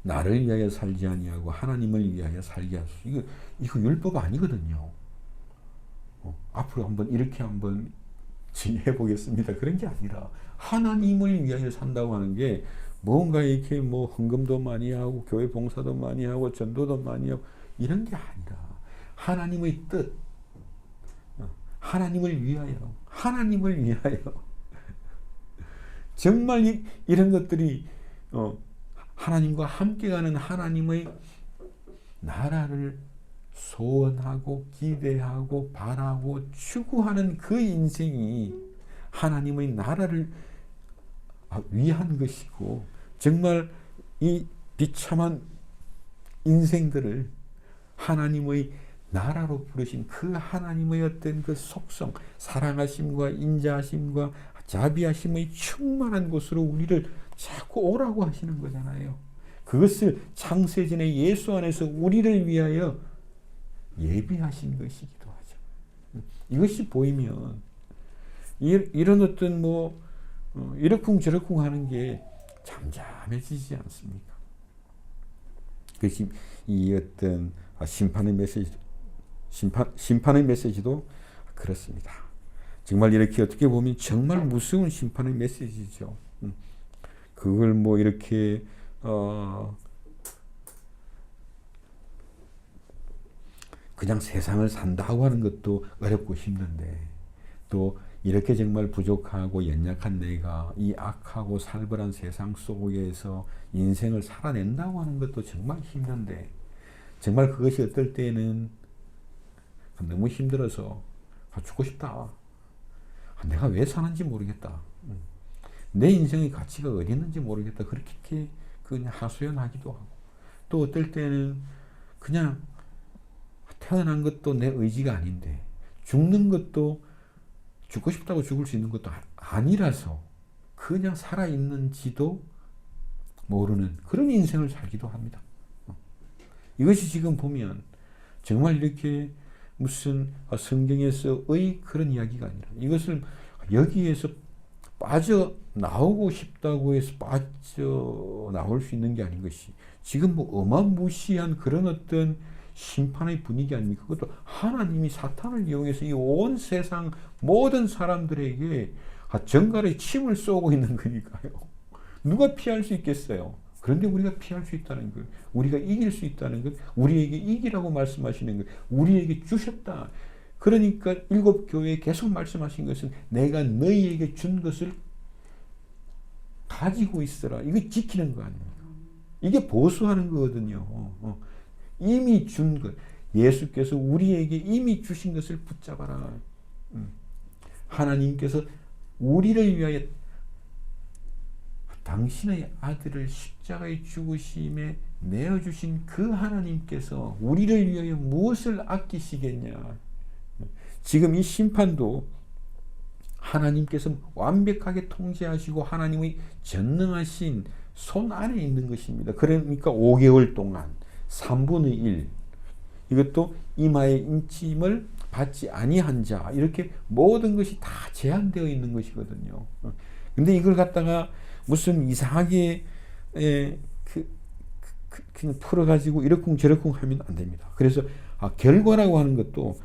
나를 위하여 살지 아니하고 하나님을 위하여 살게 하소서. 이거 율법 아니거든요. 앞으로 한번 해보겠습니다. 그런 게 아니라 하나님을 위하여 산다고 하는 게 뭔가 이렇게 헌금도 많이 하고 교회 봉사도 많이 하고 전도도 많이 하고 이런 게 아니라 하나님의 뜻, 하나님을 위하여 정말 이런 것들이 하나님과 함께 가는 하나님의 나라를 소원하고 기대하고 바라고 추구하는 그 인생이 하나님의 나라를 위한 것이고, 정말 이 비참한 인생들을 하나님의 나라로 부르신 그 하나님의 어떤 그 속성, 사랑하심과 인자하심과 자비하심의 충만한 곳으로 우리를 자꾸 오라고 하시는 거잖아요. 그것을 창세전에 예수 안에서 우리를 위하여 예비하신 것이기도 하죠. 이것이 보이면 이런 어떤 뭐 이러쿵저러쿵 하는 게 잠잠해지지 않습니까? 그것이 이 어떤 심판의 메시지도 그렇습니다. 정말 이렇게 어떻게 보면 정말 무서운 심판의 메시지죠. 그걸 뭐 이렇게 그냥 세상을 산다고 하는 것도 어렵고 힘든데, 또 이렇게 정말 부족하고 연약한 내가 이 악하고 살벌한 세상 속에서 인생을 살아낸다고 하는 것도 정말 힘든데, 정말 그것이 어떨 때는 너무 힘들어서 죽고 싶다. 내가 왜 사는지 모르겠다. 내 인생의 가치가 어디 있는지 모르겠다. 그렇게 그냥 하소연하기도 하고, 또 어떨 때는 그냥 태어난 것도 내 의지가 아닌데, 죽는 것도 죽고 싶다고 죽을 수 있는 것도 아니라서 그냥 살아있는지도 모르는 그런 인생을 살기도 합니다. 이것이 지금 보면 정말 이렇게 무슨 성경에서의 그런 이야기가 아니라, 이것을 여기에서 빠져나오고 싶다고 해서 빠져나올 수 있는 게 아닌 것이, 지금 뭐 어마무시한 그런 어떤 심판의 분위기 아닙니까? 그것도 하나님이 사탄을 이용해서 이 온 세상 모든 사람들에게 정갈의 침을 쏘고 있는 거니까요. 누가 피할 수 있겠어요? 그런데 우리가 피할 수 있다는 것, 우리가 이길 수 있다는 것, 우리에게 이기라고 말씀하시는 것, 우리에게 주셨다. 그러니까 일곱 교회에 계속 말씀하신 것은 내가 너희에게 준 것을 가지고 있어라. 이거 지키는 거 아닙니까? 이게 보수하는 거거든요. 이미 준 것, 예수께서 우리에게 이미 주신 것을 붙잡아라. 하나님께서 우리를 위하여 당신의 아들을 십자가에 죽으심에 내어주신 그 하나님께서 우리를 위하여 무엇을 아끼시겠냐. 지금 이 심판도 하나님께서 완벽하게 통제하시고 하나님의 전능하신 손 안에 있는 것입니다. 그러니까 5개월 동안 3분의 1, 이것도 이마의 인침을 받지 아니한 자, 이렇게 모든 것이 다 제한되어 있는 것이거든요. 근데 이걸 갖다가 무슨 이상하게 그냥 풀어가지고 이러쿵저러쿵 하면 안 됩니다. 그래서 결과라고 하는 것도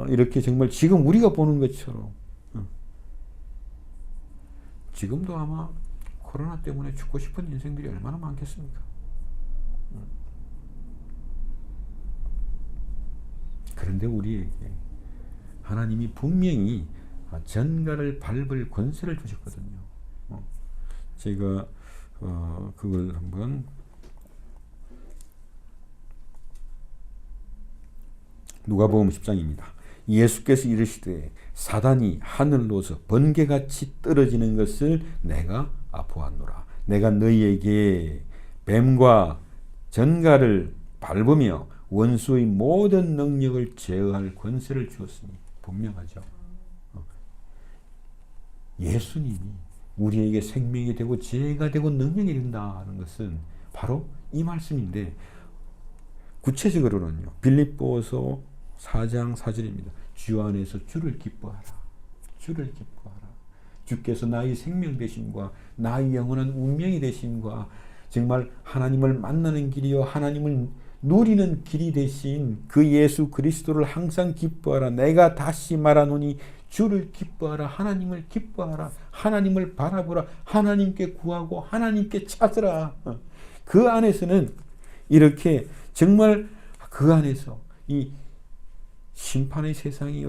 이렇게 정말 지금 우리가 보는 것처럼, 지금도 아마 코로나 때문에 죽고 싶은 인생들이 얼마나 많겠습니까? 그런데 우리에게 하나님이 분명히 전갈을 밟을 권세를 주셨거든요. 제가 그걸 한번 누가복음 10장입니다. 예수께서 이르시되 사단이 하늘로서 번개같이 떨어지는 것을 내가 보았노라. 내가 너희에게 뱀과 전갈을 밟으며 원수의 모든 능력을 제어할 권세를 주었으니. 분명하죠. 예수님이 우리에게 생명이 되고 지혜가 되고 능력이 된다는 것은 바로 이 말씀인데, 구체적으로는요, 빌립보서 4장 4절입니다. 주 안에서 주를 기뻐하라. 주를 기뻐하라. 주께서 나의 생명 되심과 나의 영원한 운명이 되심과 정말 하나님을 만나는 길이요 하나님을 누리는 길이 되신 그 예수 그리스도를 항상 기뻐하라. 내가 다시 말하노니 주를 기뻐하라. 하나님을 기뻐하라. 하나님을 바라보라. 하나님께 구하고 하나님께 찾으라. 그 안에서는 이렇게 정말 그 안에서 이 심판의 세상이,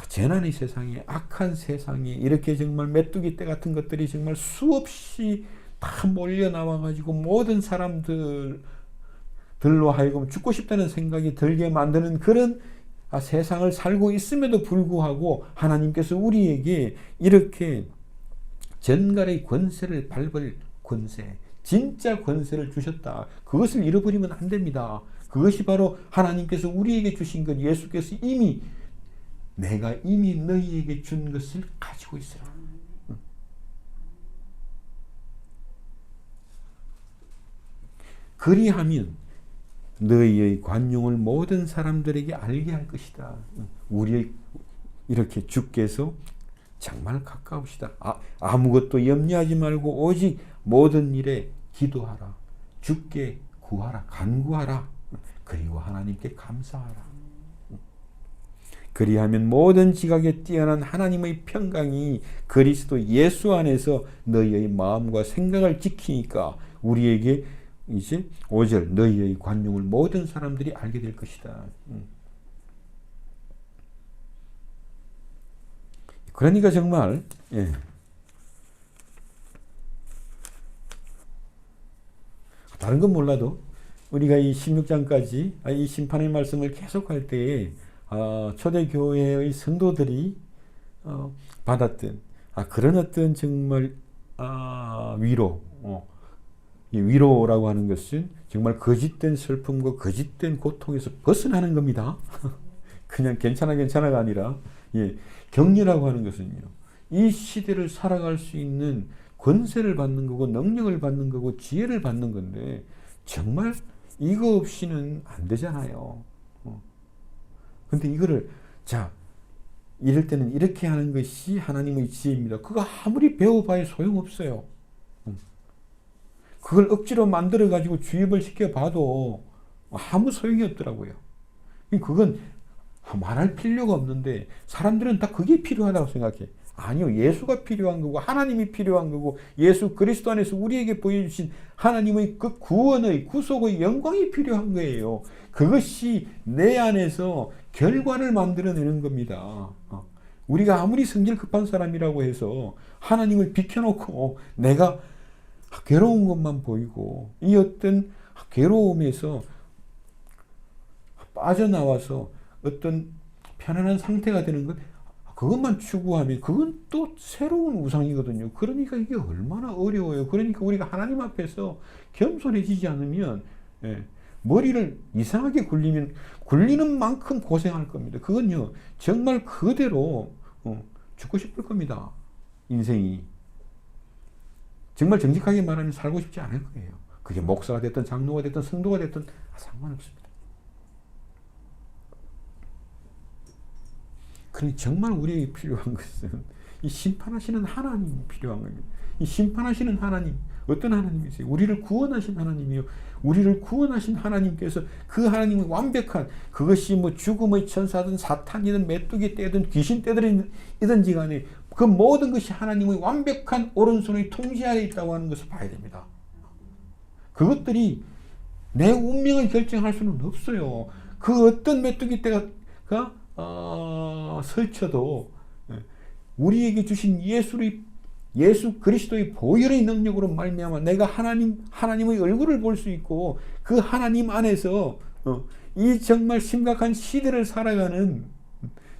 재난의 세상이, 악한 세상이, 이렇게 정말 메뚜기 떼 같은 것들이 정말 수없이 다 몰려 나와가지고 모든 사람들로 하여금 죽고 싶다는 생각이 들게 만드는 그런 세상을 살고 있음에도 불구하고 하나님께서 우리에게 이렇게 전갈의 권세를 밟을 권세, 진짜 권세를 주셨다. 그것을 잃어버리면 안 됩니다. 그것이 바로 하나님께서 우리에게 주신 것, 예수께서 이미 내가 이미 너희에게 준 것을 가지고 있으라. 그리하면 너희의 관용을 모든 사람들에게 알게 할 것이다. 우리의 이렇게 주께서 정말 가까우시다. 아무것도 염려하지 말고 오직 모든 일에 기도하라. 주께 구하라. 간구하라. 그리고 하나님께 감사하라. 그리하면 모든 지각에 뛰어난 하나님의 평강이 그리스도 예수 안에서 너희의 마음과 생각을 지키니까 우리에게 이제 5절 너희의 관용을 모든 사람들이 알게 될 것이다. 그러니까 정말 다른 건 몰라도 우리가 이 16장까지 이 심판의 말씀을 계속할 때에 초대교회의 성도들이 받았던 그런 어떤 정말 위로 이 위로라고 하는 것은 정말 거짓된 슬픔과 거짓된 고통에서 벗어나는 겁니다. 그냥 괜찮아가 아니라 격려라고 하는 것은요. 이 시대를 살아갈 수 있는 권세를 받는 거고 능력을 받는 거고 지혜를 받는 건데 정말 이거 없이는 안 되잖아요. 근데 이거를 이럴 때는 이렇게 하는 것이 하나님의 지혜입니다. 그거 아무리 배워봐야 소용없어요. 그걸 억지로 만들어가지고 주입을 시켜봐도 아무 소용이 없더라고요. 그건 말할 필요가 없는데 사람들은 다 그게 필요하다고 생각해. 아니요. 예수가 필요한 거고 하나님이 필요한 거고 예수 그리스도 안에서 우리에게 보여주신 하나님의 그 구원의 구속의 영광이 필요한 거예요. 그것이 내 안에서 결과를 만들어내는 겁니다. 우리가 아무리 성질 급한 사람이라고 해서 하나님을 비켜놓고 내가 괴로운 것만 보이고 이 어떤 괴로움에서 빠져나와서 어떤 편안한 상태가 되는 것 그것만 추구하면 그건 또 새로운 우상이거든요. 그러니까 이게 얼마나 어려워요. 그러니까 우리가 하나님 앞에서 겸손해지지 않으면 머리를 이상하게 굴리는 만큼 고생할 겁니다. 그건요 정말 그대로 죽고 싶을 겁니다. 인생이 정말 정직하게 말하면 살고 싶지 않을 거예요. 그게 목사가 됐든 장로가 됐든 성도가 됐든 상관없습니다. 그러니 정말 우리에게 필요한 것은 이 심판하시는 하나님이 필요한 겁니다. 이 심판하시는 하나님, 어떤 하나님이세요? 우리를 구원하신 하나님이요. 우리를 구원하신 하나님께서 그 하나님의 완벽한 그것이 죽음의 천사든 사탄이든 메뚜기 떼든 귀신 떼들이든지 간에 그 모든 것이 하나님의 완벽한 오른손의 통치 아래 있다고 하는 것을 봐야 됩니다. 그것들이 내 운명을 결정할 수는 없어요. 그 어떤 메뚜기 떼가 설쳐도 우리에게 주신 예수 그리스도의 보혈의 능력으로 말미암아 내가 하나님의 얼굴을 볼 수 있고 그 하나님 안에서 이 정말 심각한 시대를 살아가는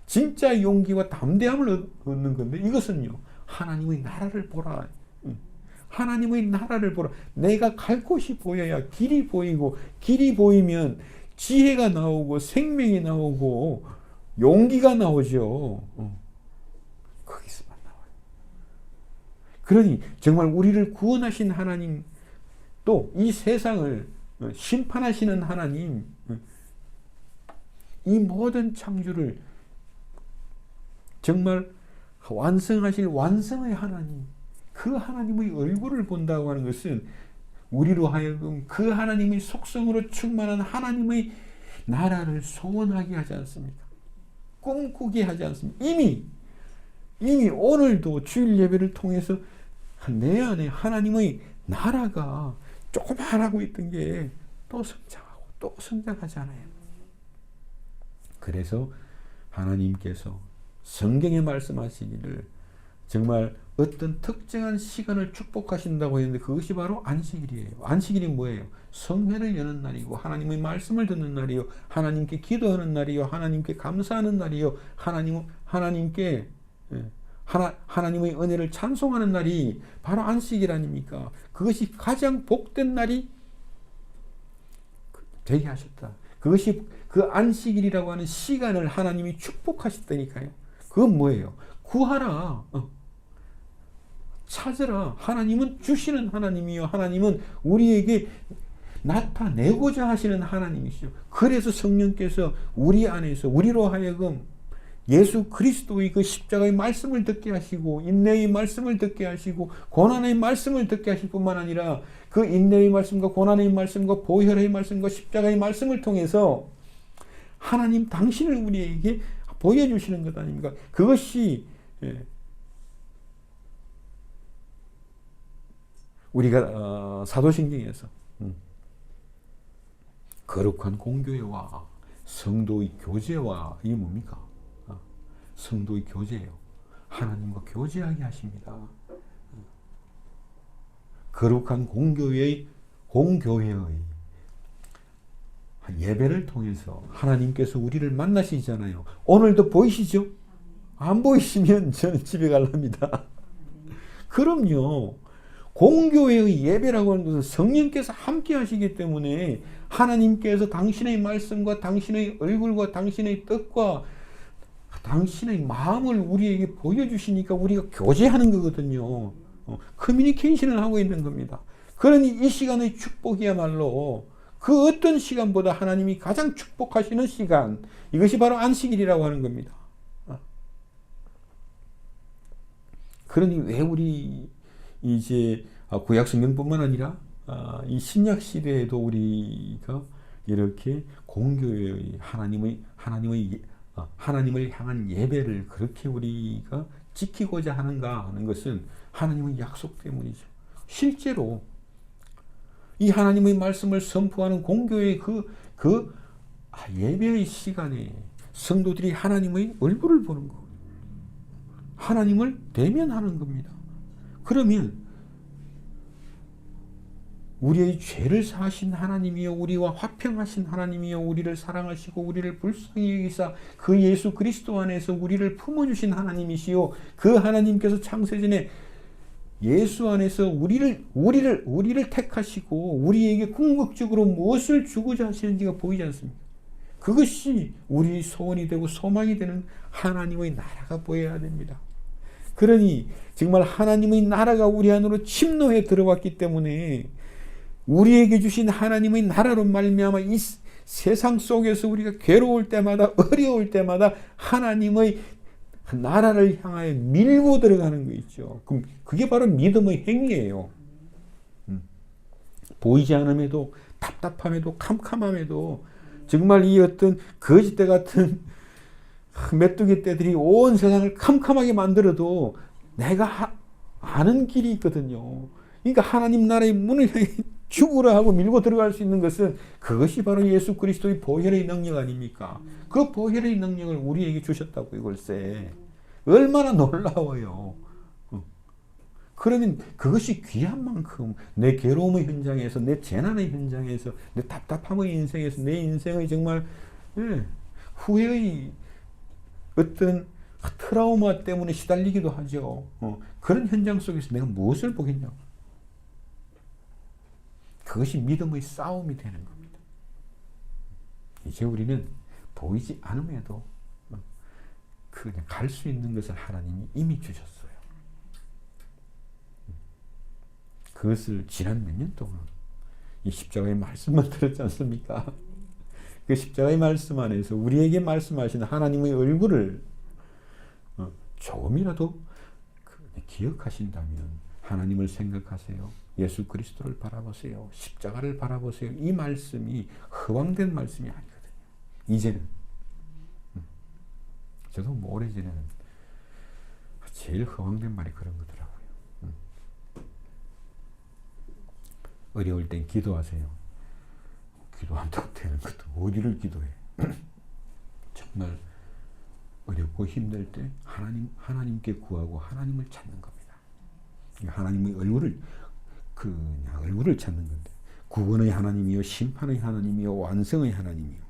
진짜 용기와 담대함을 얻는 건데 이것은요 하나님의 나라를 보라. 하나님의 나라를 보라. 내가 갈 곳이 보여야 길이 보이고 길이 보이면 지혜가 나오고 생명이 나오고 용기가 나오죠. 거기서만 나와요. 그러니 정말 우리를 구원하신 하나님 또 이 세상을 심판하시는 하나님 이 모든 창조를 정말 완성하실 완성의 하나님 그 하나님의 얼굴을 본다고 하는 것은 우리로 하여금 그 하나님의 속성으로 충만한 하나님의 나라를 소원하게 하지 않습니까? 꿈꾸게 하지 않습니까? 이미 오늘도 주일 예배를 통해서 내 안에 하나님의 나라가 조그만하고 있던 게 또 성장하고 또 성장하잖아요. 그래서 하나님께서 성경에 말씀하시기를 정말 어떤 특정한 시간을 축복하신다고 했는데 그것이 바로 안식일이에요. 안식일이 뭐예요? 성회를 여는 날이고 하나님의 말씀을 듣는 날이요. 하나님께 기도하는 날이요. 하나님께 감사하는 날이요. 하나님께 하나님의 은혜를 찬송하는 날이 바로 안식일 아닙니까? 그것이 가장 복된 날이 되게 하셨다. 그것이 그 안식일이라고 하는 시간을 하나님이 축복하셨다니까요. 그건 뭐예요? 구하라. 찾으라. 하나님은 주시는 하나님이요. 하나님은 우리에게 나타내고자 하시는 하나님이시죠. 그래서 성령께서 우리 안에서 우리로 하여금 예수 그리스도의 그 십자가의 말씀을 듣게 하시고 인내의 말씀을 듣게 하시고 고난의 말씀을 듣게 하실 뿐만 아니라 그 인내의 말씀과 고난의 말씀과 보혈의 말씀과 십자가의 말씀을 통해서 하나님 당신을 우리에게 보여주시는 것 아닙니까? 그것이 우리가 사도신경에서 거룩한 공교회와 성도의 교제와 이게 뭡니까? 성도의 교제예요. 하나님과 교제하게 하십니다. 거룩한 공교회의 예배를 통해서 하나님께서 우리를 만나시잖아요. 오늘도 보이시죠? 안 보이시면 저는 집에 갈랍니다. 그럼요. 공교회의 예배라고 하는 것은 성령께서 함께 하시기 때문에 하나님께서 당신의 말씀과 당신의 얼굴과 당신의 뜻과 당신의 마음을 우리에게 보여주시니까 우리가 교제하는 거거든요. 커뮤니케이션을 하고 있는 겁니다. 그러니 이 시간의 축복이야말로 그 어떤 시간보다 하나님이 가장 축복하시는 시간, 이것이 바로 안식일이라고 하는 겁니다. 그러니 왜 우리 이제 구약 성경뿐만 아니라 이 신약 시대에도 우리가 이렇게 공교회의 하나님을 향한 예배를 그렇게 우리가 지키고자 하는가 하는 것은 하나님의 약속 때문이죠. 실제로 이 하나님의 말씀을 선포하는 공교회의 예배의 시간에 성도들이 하나님의 얼굴을 보는 거, 하나님을 대면하는 겁니다. 그러면 우리의 죄를 사하신 하나님이요 우리와 화평하신 하나님이요 우리를 사랑하시고 우리를 불쌍히 여기사 그 예수 그리스도 안에서 우리를 품어주신 하나님이시요 그 하나님께서 창세전에 예수 안에서 우리를 택하시고 우리에게 궁극적으로 무엇을 주고자 하시는지가 보이지 않습니까? 그것이 우리 소원이 되고 소망이 되는 하나님의 나라가 보여야 됩니다. 그러니 정말 하나님의 나라가 우리 안으로 침노해 들어왔기 때문에 우리에게 주신 하나님의 나라로 말미암아 이 세상 속에서 우리가 괴로울 때마다 어려울 때마다 하나님의 나라를 향하여 밀고 들어가는 거 있죠. 그럼 그게 바로 믿음의 행위예요. 보이지 않음에도 답답함에도 캄캄함에도 정말 이 어떤 거짓대 같은 메뚜기 떼들이 온 세상을 캄캄하게 만들어도 내가 아는 길이 있거든요. 그러니까 하나님 나라의 문을 향해 죽으라 하고 밀고 들어갈 수 있는 것은 그것이 바로 예수 그리스도의 보혈의 능력 아닙니까? 그 보혈의 능력을 우리에게 주셨다고요. 글쎄 얼마나 놀라워요. 그러면 그것이 귀한 만큼 내 괴로움의 현장에서 내 재난의 현장에서 내 답답함의 인생에서 내 인생의 정말 후회의 어떤 트라우마 때문에 시달리기도 하죠. 그런 현장 속에서 내가 무엇을 보겠냐고. 그것이 믿음의 싸움이 되는 겁니다. 이제 우리는 보이지 않음에도 그냥 갈 수 있는 것을 하나님이 이미 주셨어요. 그것을 지난 몇 년 동안 이 십자가의 말씀만 들었지 않습니까? 그 십자가의 말씀 안에서 우리에게 말씀하시는 하나님의 얼굴을 조금이라도 기억하신다면 하나님을 생각하세요. 예수 그리스도를 바라보세요. 십자가를 바라보세요. 이 말씀이 허황된 말씀이 아니거든요. 이제는 저도 오래전에는 제일 허황된 말이 그런 거더라고요. 어려울 땐 기도하세요. 기도한다고 되는 것도 어디를 기도해. 정말 어렵고 힘들 때 하나님께 구하고 하나님을 찾는 겁니다. 하나님의 얼굴을 그냥 얼굴을 찾는 건데 구원의 하나님이요 심판의 하나님이요 완성의 하나님이요.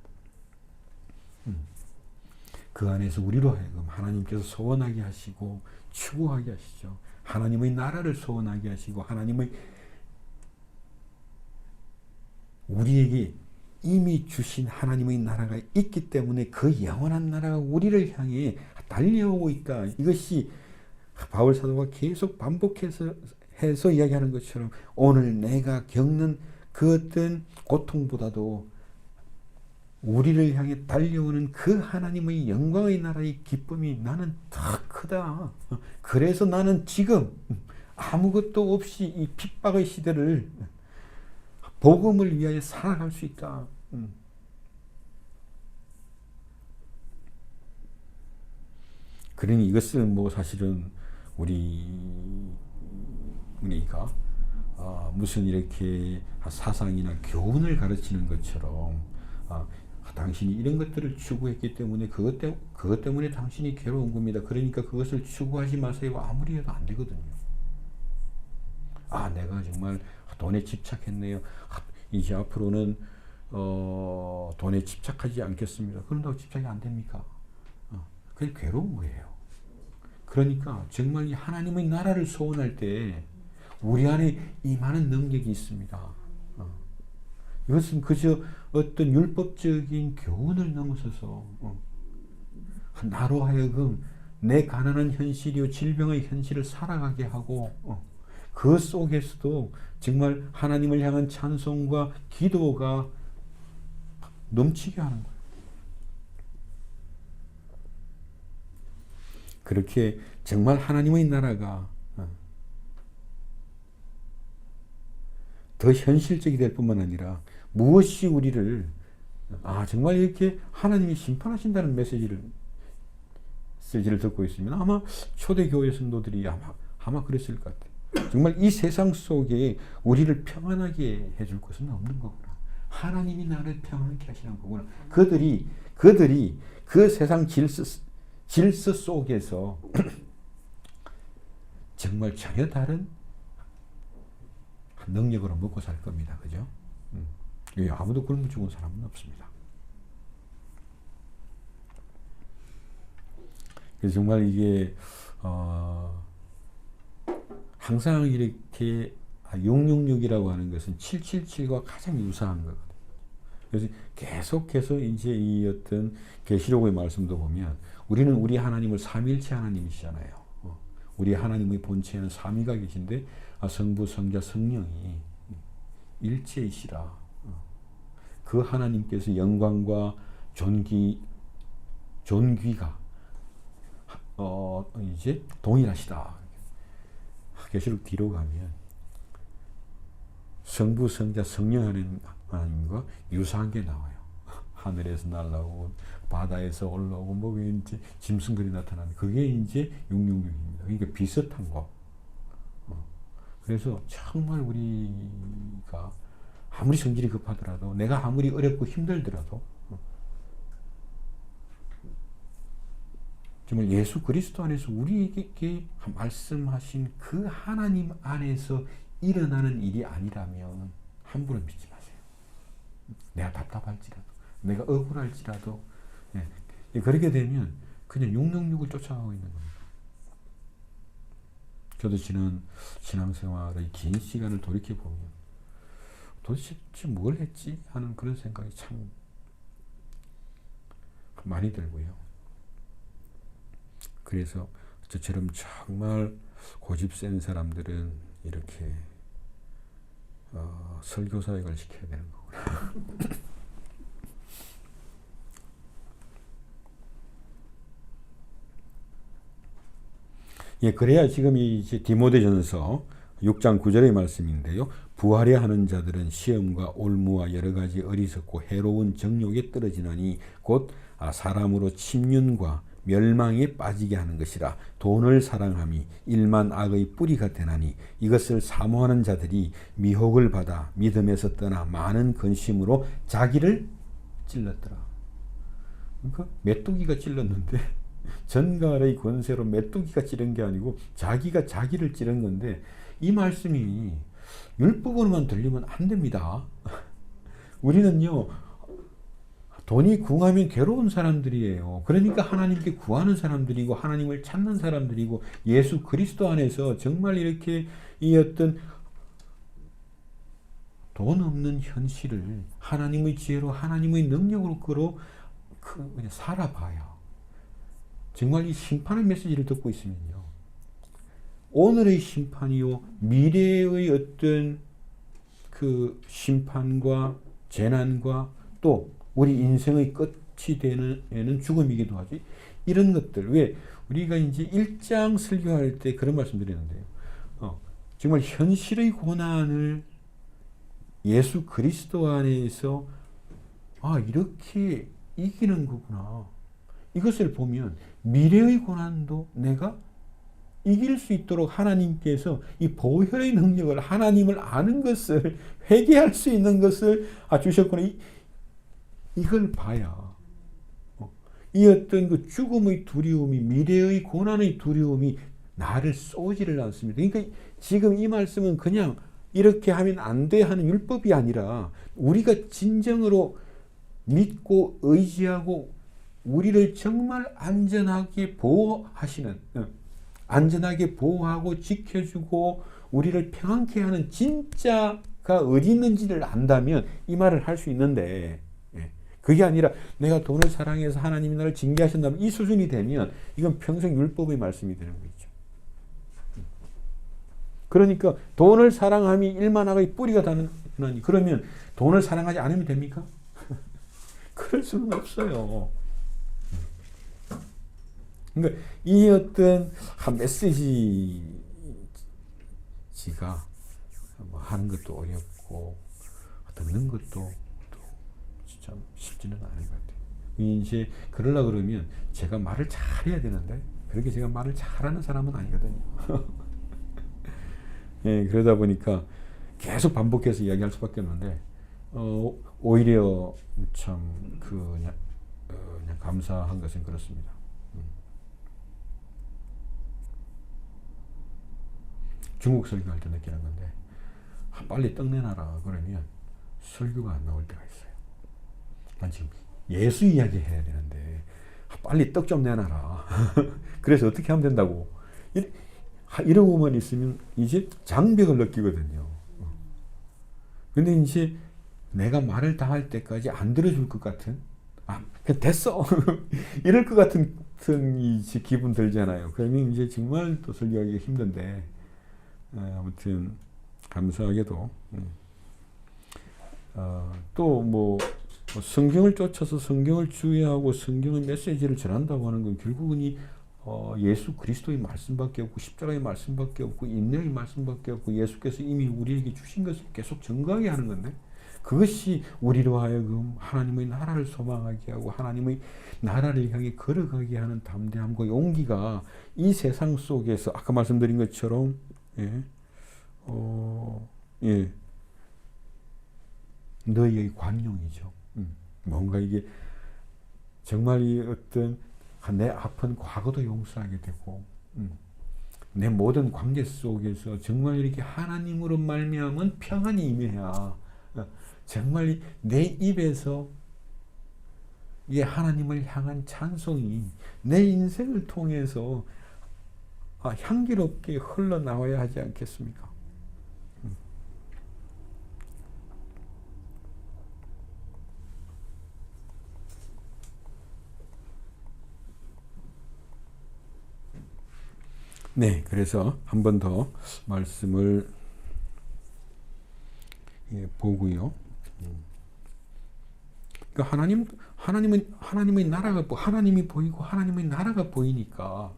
그 안에서 우리로 하여금 하나님께서 소원하게 하시고 추구하게 하시죠. 하나님의 나라를 소원하게 하시고 하나님의 우리에게 이미 주신 하나님의 나라가 있기 때문에 그 영원한 나라가 우리를 향해 달려오고 있다. 이것이 바울 사도가 계속 반복해서 이야기하는 것처럼 오늘 내가 겪는 그 어떤 고통보다도 우리를 향해 달려오는 그 하나님의 영광의 나라의 기쁨이 나는 더 크다. 그래서 나는 지금 아무것도 없이 이 핍박의 시대를 복음을 위하여 살아갈 수 있다. 그러니 이것을 뭐 사실은 우리가 무슨 이렇게 사상이나 교훈을 가르치는 것처럼 당신이 이런 것들을 추구했기 때문에 그것 때문에 당신이 괴로운 겁니다. 그러니까 그것을 추구하지 마세요. 아무리 해도 안 되거든요. 내가 정말 돈에 집착했네요. 이제 앞으로는 돈에 집착하지 않겠습니다. 그런다고 집착이 안 됩니까? 그게 괴로운 거예요. 그러니까 정말 이 하나님의 나라를 소원할 때 우리 안에 임하는 능력이 있습니다. 이것은 그저 어떤 율법적인 교훈을 넘어서서 나로 하여금 내 가난한 현실이요 질병의 현실을 살아가게 하고 그 속에서도 정말 하나님을 향한 찬송과 기도가 넘치게 하는 거예요. 그렇게 정말 하나님의 나라가 더 현실적이 될 뿐만 아니라 무엇이 우리를 정말 이렇게 하나님이 심판하신다는 메시지를 듣고 있으면 아마 초대교회 성도들이 아마 그랬을 것 같아요. 정말 이 세상 속에 우리를 평안하게 해줄 것은 없는 거구나. 하나님이 나를 평안하게 하시는 거구나. 그들이 그 세상 질서 속에서 정말 전혀 다른 능력으로 먹고 살 겁니다. 그죠? 아무도 그런 거 죽은 사람은 없습니다. 그래서 정말 이게 항상 이렇게 666이라고 하는 것은 777과 가장 유사한 거거든요. 그래서 계속해서 이제 이 어떤 계시록의 말씀도 보면 우리는 우리 하나님을 삼위일체 하나님이시잖아요. 우리 하나님의 본체에는 삼위가 계신데 성부, 성자, 성령이 일체이시라. 그 하나님께서 영광과 존귀가 이제 동일하시다. 계시록 뒤로 가면 성부, 성자, 성령 하나님과 유사한 게 나와요. 하늘에서 날아오고 바다에서 올라오고 뭐 이제 짐승들이 나타나는 그게 이제 666입니다. 그러니까 비슷한 거. 그래서 정말 우리가 아무리 성질이 급하더라도 내가 아무리 어렵고 힘들더라도 정말 예수 그리스도 안에서 우리에게 말씀하신 그 하나님 안에서 일어나는 일이 아니라면 함부로 믿지 마세요. 내가 답답할지라도 내가 억울할지라도 그렇게 되면 그냥 666을 쫓아가고 있는 겁니다. 저도 지난 신앙생활의 긴 시간을 돌이켜보면 도대체 뭘 했지? 하는 그런 생각이 참 많이 들고요. 그래서 저처럼 정말 고집 센 사람들은 이렇게 설교사역을 시켜야 되는 거구나. 그래야 지금 이제 디모데전서 6장 9절의 말씀인데요. 부하려 하는 자들은 시험과 올무와 여러 가지 어리석고 해로운 정욕에 떨어지나니 곧 사람으로 침륜과 멸망에 빠지게 하는 것이라. 돈을 사랑함이 일만 악의 뿌리가 되나니 이것을 사모하는 자들이 미혹을 받아 믿음에서 떠나 많은 근심으로 자기를 찔렀더라. 그러니까 메뚜기가 찔렀는데 전갈의 권세로 메뚜기가 찌른 게 아니고 자기가 자기를 찌른 건데 이 말씀이 율법으로만 들리면 안 됩니다. 우리는요 돈이 궁하면 괴로운 사람들이에요. 그러니까 하나님께 구하는 사람들이고 하나님을 찾는 사람들이고 예수 그리스도 안에서 정말 이렇게 이 어떤 돈 없는 현실을 하나님의 지혜로 하나님의 능력으로 끌어 살아봐요. 정말 이 심판의 메시지를 듣고 있으면요. 오늘의 심판이요. 미래의 어떤 그 심판과 재난과 또 우리 인생의 끝이 되는 죽음이기도 하지. 이런 것들. 왜 우리가 이제 1장 설교할 때 그런 말씀 드리는데요. 정말 현실의 고난을 예수 그리스도 안에서 이렇게 이기는 거구나. 이것을 보면 미래의 고난도 내가 이길 수 있도록 하나님께서 이 보혈의 능력을, 하나님을 아는 것을, 회개할 수 있는 것을 주셨구나. 이걸 봐야 이 어떤 그 죽음의 두려움이, 미래의 고난의 두려움이 나를 쏘지를 않습니다. 그러니까 지금 이 말씀은 그냥 이렇게 하면 안 돼 하는 율법이 아니라 우리가 진정으로 믿고 의지하고 우리를 정말 안전하게 보호하시는, 안전하게 보호하고 지켜주고 우리를 평안케 하는 진짜가 어디 있는지를 안다면 이 말을 할 수 있는데, 그게 아니라 내가 돈을 사랑해서 하나님이 나를 징계하신다면 이 수준이 되면 이건 평생 율법의 말씀이 되는 거죠. 그러니까 돈을 사랑함이 일만하의 뿌리가 되느니, 그러면 돈을 사랑하지 않으면 됩니까? 그럴 수는 없어요. 그러니까 이 어떤 메시지가 하는 것도 어렵고 듣는 것도 참 쉽지는 않은 것 같아요. 이제 그러려고 그러면 제가 말을 잘해야 되는데 그렇게 제가 말을 잘하는 사람은 아니거든요. 그러다 보니까 계속 반복해서 이야기할 수밖에 없는데 오히려 참 그냥 감사한 것은 그렇습니다. 중국 설교할 때 느끼는 건데 빨리 떡 내놔라 그러면 설교가 안 나올 때가 있어요. 난 지금 예수 이야기 해야 되는데 빨리 떡 좀 내놔라. 그래서 어떻게 하면 된다고 이러고만 있으면 이제 장벽을 느끼거든요. 근데 이제 내가 말을 다 할 때까지 안 들어줄 것 같은, 그냥 됐어. 이럴 것 같은 이제 기분 들잖아요. 그러면 이제 정말 또 설교하기가 힘든데, 아무튼 감사하게도 또 성경을 쫓아서 성경을 주의하고 성경의 메시지를 전한다고 하는 건 결국은 예수 그리스도의 말씀밖에 없고 십자가의 말씀밖에 없고 인내의 말씀밖에 없고 예수께서 이미 우리에게 주신 것을 계속 증거하게 하는 건데, 그것이 우리로 하여금 하나님의 나라를 소망하게 하고 하나님의 나라를 향해 걸어가게 하는 담대함과 용기가 이 세상 속에서 아까 말씀드린 것처럼 너희의 관용이죠. 뭔가 이게 정말 이 어떤 내 아픈 과거도 용서하게 되고 내 모든 관계 속에서 정말 이렇게 하나님으로 말미암은 평안이 임해야 정말 내 입에서 이 하나님을 향한 찬송이 내 인생을 통해서 향기롭게 흘러나와야 하지 않겠습니까? 네, 그래서 한 번 더 말씀을 보고요. 그러니까 하나님의 나라가 하나님이 보이고 하나님의 나라가 보이니까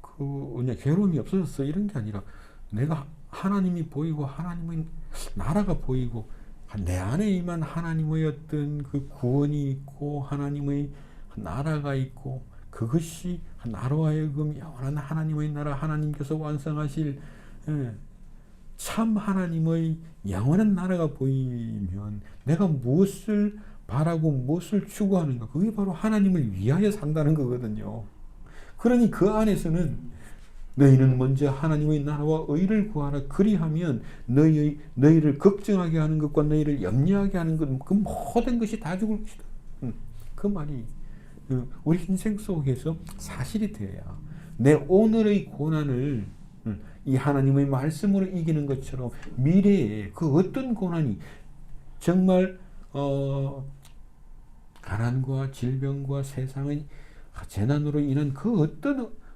그냥 괴로움이 없어졌어 이런 게 아니라 내가 하나님이 보이고 하나님의 나라가 보이고 내 안에 임한 하나님의 어떤 그 구원이 있고 하나님의 나라가 있고 그것이 나로 하여금 영원한 하나님의 나라 하나님께서 완성하실 참 하나님의 영원한 나라가 보이면 내가 무엇을 바라고 무엇을 추구하는가 그게 바로 하나님을 위하여 산다는 거거든요. 그러니 그 안에서는 너희는 먼저 하나님의 나라와 의를 구하라 그리하면 너희를 걱정하게 하는 것과 너희를 염려하게 하는 것 그 모든 것이 다 죽을 것이다. 그 말이 우리 인생 속에서 사실이 되어야 내 오늘의 고난을 이 하나님의 말씀으로 이기는 것처럼 미래에 그 어떤 고난이 정말 가난과 질병과 세상의 재난으로 인한 그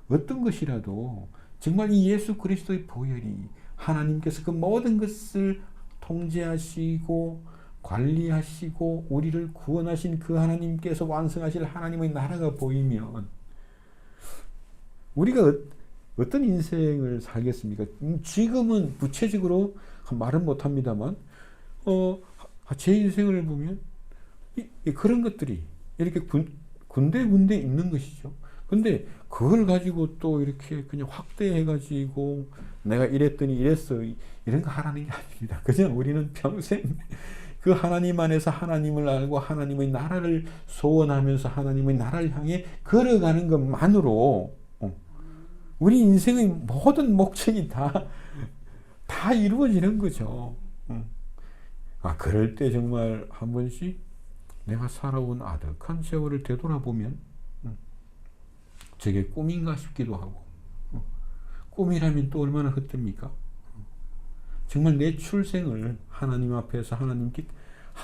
어떤 것이라도 정말 이 예수 그리스도의 보혈이 하나님께서 그 모든 것을 통제하시고 관리하시고 우리를 구원하신 그 하나님께서 완성하실 하나님의 나라가 보이면 우리가 어떤 인생을 살겠습니까? 지금은 구체적으로 말은 못합니다만 제 인생을 보면 그런 것들이 이렇게 군데군데 있는 것이죠. 근데 그걸 가지고 또 이렇게 그냥 확대해가지고 내가 이랬더니 이랬어 이런 거 하라는 게 아닙니다. 그냥 우리는 평생 그 하나님 안에서 하나님을 알고 하나님의 나라를 소원하면서 하나님의 나라를 향해 걸어가는 것만으로 우리 인생의 모든 목적이 다 이루어지는 거죠. 그럴 때 정말 한 번씩 내가 살아온 아득한 세월을 되돌아보면 저게 꿈인가 싶기도 하고 꿈이라면 또 얼마나 헛됩니까? 정말 내 출생을 하나님 앞에서 하나님께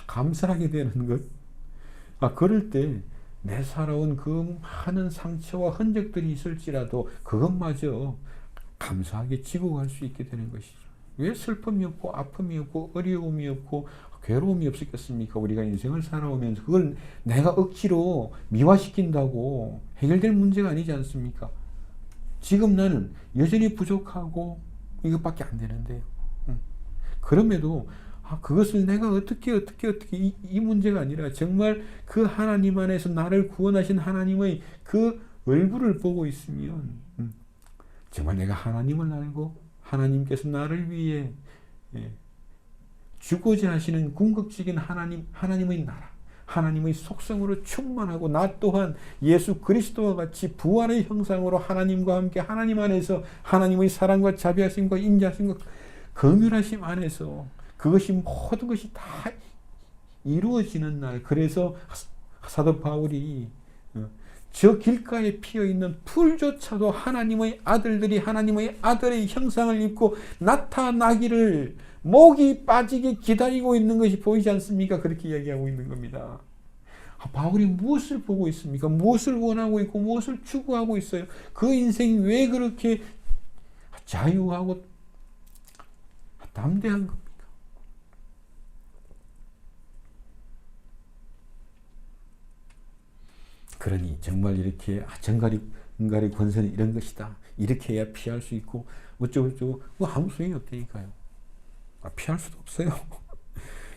감사하게 되는 것. 그럴 때 내 살아온 그 많은 상처와 흔적들이 있을지라도 그것마저 감사하게 지고 갈 수 있게 되는 것이죠. 왜 슬픔이 없고 아픔이 없고 어려움이 없고 괴로움이 없었겠습니까? 우리가 인생을 살아오면서 그걸 내가 억지로 미화시킨다고 해결될 문제가 아니지 않습니까? 지금 나는 여전히 부족하고 이것밖에 안 되는데요. 그럼에도 그것을 내가 어떻게 이 문제가 아니라 정말 그 하나님 안에서 나를 구원하신 하나님의 그 얼굴을 보고 있으면 정말 내가 하나님을 알고 하나님께서 나를 위해 주고자 하시는 궁극적인 하나님의 나라, 하나님의 속성으로 충만하고 나 또한 예수 그리스도와 같이 부활의 형상으로 하나님과 함께 하나님 안에서 하나님의 사랑과 자비하심과 인자하심과 긍휼하심 안에서 그것이 모든 것이 다 이루어지는 날. 그래서 사도 바울이 저 길가에 피어있는 풀조차도 하나님의 아들들이 하나님의 아들의 형상을 입고 나타나기를 목이 빠지게 기다리고 있는 것이 보이지 않습니까? 그렇게 이야기하고 있는 겁니다. 바울이 무엇을 보고 있습니까? 무엇을 원하고 있고 무엇을 추구하고 있어요? 그 인생이 왜 그렇게 자유하고 담대한 겁니까? 그러니 정말 이렇게 정갈이 권세는 이런 것이다. 이렇게 해야 피할 수 있고 어쩌고저쩌고 아무 소용이 없다니까요. 피할 수도 없어요.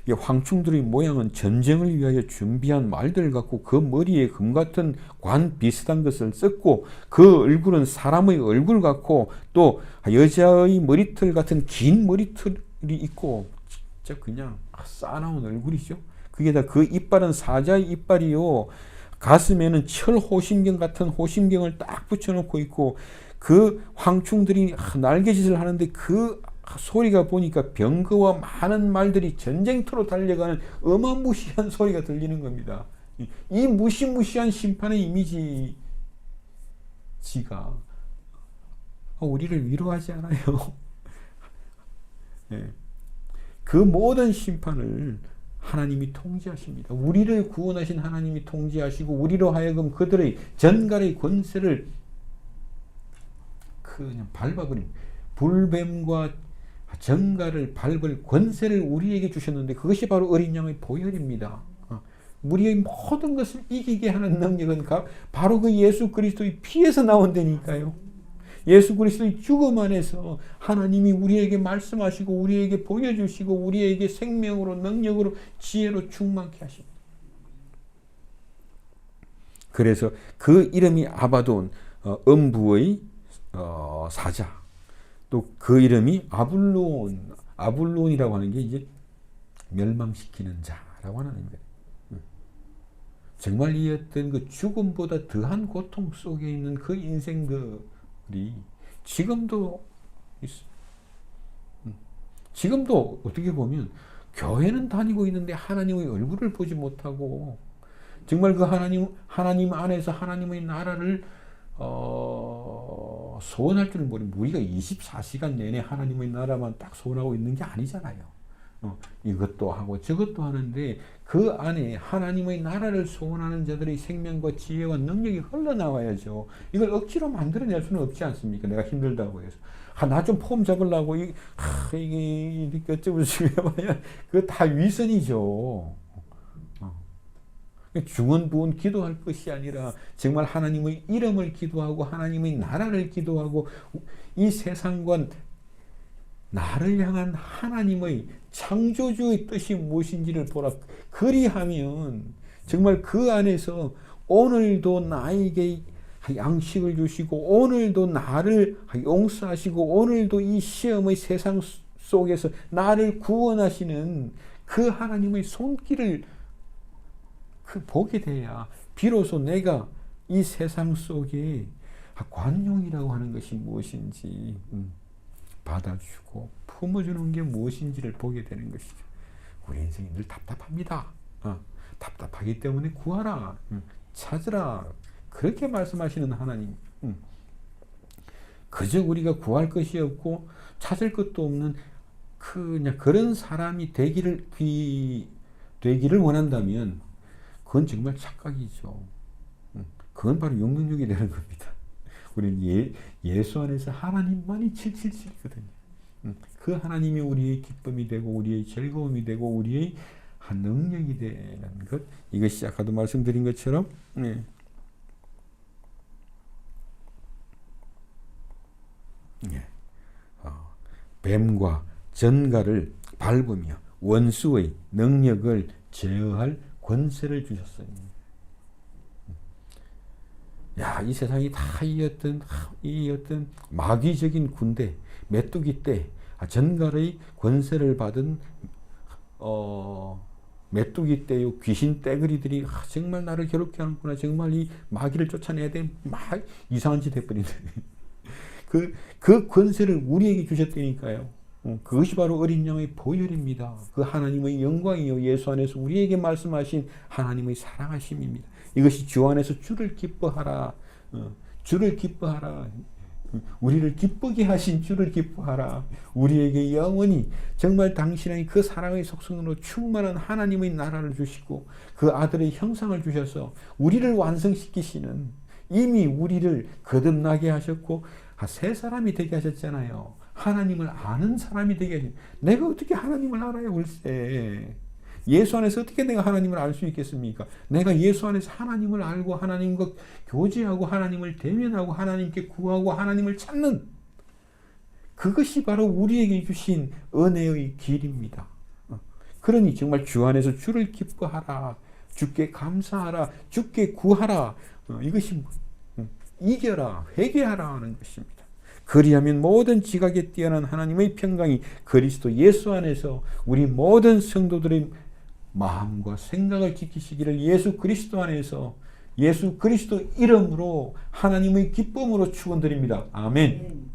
이 황충들의 모양은 전쟁을 위하여 준비한 말들 같고 그 머리에 금 같은 관 비슷한 것을 썼고 그 얼굴은 사람의 얼굴 같고 또 여자의 머리털 같은 긴 머리털이 있고 진짜 그냥 싸나운 얼굴이죠. 그게다 그 이빨은 사자의 이빨이요. 가슴에는 철 호심경 같은 호심경을 딱 붙여놓고 있고 그 황충들이 날개짓을 하는데 그 소리가 보니까 병거와 많은 말들이 전쟁터로 달려가는 어마무시한 소리가 들리는 겁니다. 이 무시무시한 심판의 이미지가 우리를 위로하지 않아요. 그 모든 심판을 하나님이 통제하십니다. 우리를 구원하신 하나님이 통제하시고 우리로 하여금 그들의 전갈의 권세를 그냥 밟아버린 불뱀과 전갈을 밟을 권세를 우리에게 주셨는데 그것이 바로 어린 양의 보혈입니다. 우리의 모든 것을 이기게 하는 능력은 바로 그 예수 그리스도의 피에서 나온다니까요. 예수 그리스도의 죽음 안에서 하나님이 우리에게 말씀하시고 우리에게 보여주시고 우리에게 생명으로 능력으로 지혜로 충만케 하십니다. 그래서 그 이름이 아바돈 음부의 사자 또 그 이름이 아불론이라고 하는 게 이제 멸망시키는 자라고 하는 의미입니다. 정말 이 어떤 그 죽음보다 더한 고통 속에 있는 그 인생들이 지금도 있어요. 지금도 어떻게 보면 교회는 다니고 있는데 하나님의 얼굴을 보지 못하고 정말 그 하나님 안에서 하나님의 나라를 소원할 줄은 모르는 우리가 24시간 내내 하나님의 나라만 딱 소원하고 있는 게 아니잖아요. 이것도 하고 저것도 하는데 그 안에 하나님의 나라를 소원하는 자들의 생명과 지혜와 능력이 흘러나와야죠. 이걸 억지로 만들어낼 수는 없지 않습니까? 내가 힘들다고 해서. 나 좀 폼 잡으려고 이게 이렇게 어쩌고 저쩌고 해봐야 그거 다 위선이죠. 중언 부언 기도할 것이 아니라 정말 하나님의 이름을 기도하고 하나님의 나라를 기도하고 이 세상과 나를 향한 하나님의 창조주의 뜻이 무엇인지를 보라. 그리하면 정말 그 안에서 오늘도 나에게 양식을 주시고 오늘도 나를 용서하시고 오늘도 이 시험의 세상 속에서 나를 구원하시는 그 하나님의 손길을 보게 돼야 비로소 내가 이 세상 속에 관용이라고 하는 것이 무엇인지 받아주고 품어주는 게 무엇인지를 보게 되는 것이죠. 우리 인생이 늘 답답합니다. 답답하기 때문에 구하라, 찾으라, 그렇게 말씀하시는 하나님. 그저 우리가 구할 것이 없고 찾을 것도 없는 그냥 그런 사람이 되기를 원한다면 그건 정말 착각이죠. 그건 바로 666이 되는 겁니다. 우리는 예수 안에서 하나님만이 777이거든요. 그 하나님이 우리의 기쁨이 되고 우리의 즐거움이 되고 우리의 한 능력이 되는 것. 이것이 아까도 말씀드린 것처럼 뱀과 전갈을 밟으며 원수의 능력을 제어할 권세를 주셨어요. 이 세상이 다 이 어떤 마귀적인 군대, 메뚜기 떼, 전갈의 권세를 받은 메뚜기 떼요 귀신 떼거리들이 정말 나를 괴롭게 하는구나. 정말 이 마귀를 쫓아내야 돼. 막 이상한 짓 해버리네. 그 권세를 우리에게 주셨다니까요. 그것이 바로 어린 양의 보혈입니다. 그 하나님의 영광이요. 예수 안에서 우리에게 말씀하신 하나님의 사랑하심입니다. 이것이 주 안에서 주를 기뻐하라. 주를 기뻐하라. 우리를 기쁘게 하신 주를 기뻐하라. 우리에게 영원히 정말 당신의 그 사랑의 속성으로 충만한 하나님의 나라를 주시고 그 아들의 형상을 주셔서 우리를 완성시키시는, 이미 우리를 거듭나게 하셨고 새 사람이 되게 하셨잖아요. 하나님을 아는 사람이 되게 하셨. 내가 어떻게 하나님을 알아요? 글쎄. 예수 안에서 어떻게 내가 하나님을 알 수 있겠습니까? 내가 예수 안에서 하나님을 알고 하나님과 교제하고 하나님을 대면하고 하나님께 구하고 하나님을 찾는, 그것이 바로 우리에게 주신 은혜의 길입니다. 그러니 정말 주 안에서 주를 기뻐하라. 주께 감사하라. 주께 구하라. 이것이 이겨라. 회개하라 하는 것입니다. 그리하면 모든 지각에 뛰어난 하나님의 평강이 그리스도 예수 안에서 우리 모든 성도들의 마음과 생각을 지키시기를 예수 그리스도 안에서 예수 그리스도 이름으로 하나님의 기쁨으로 축원드립니다. 아멘.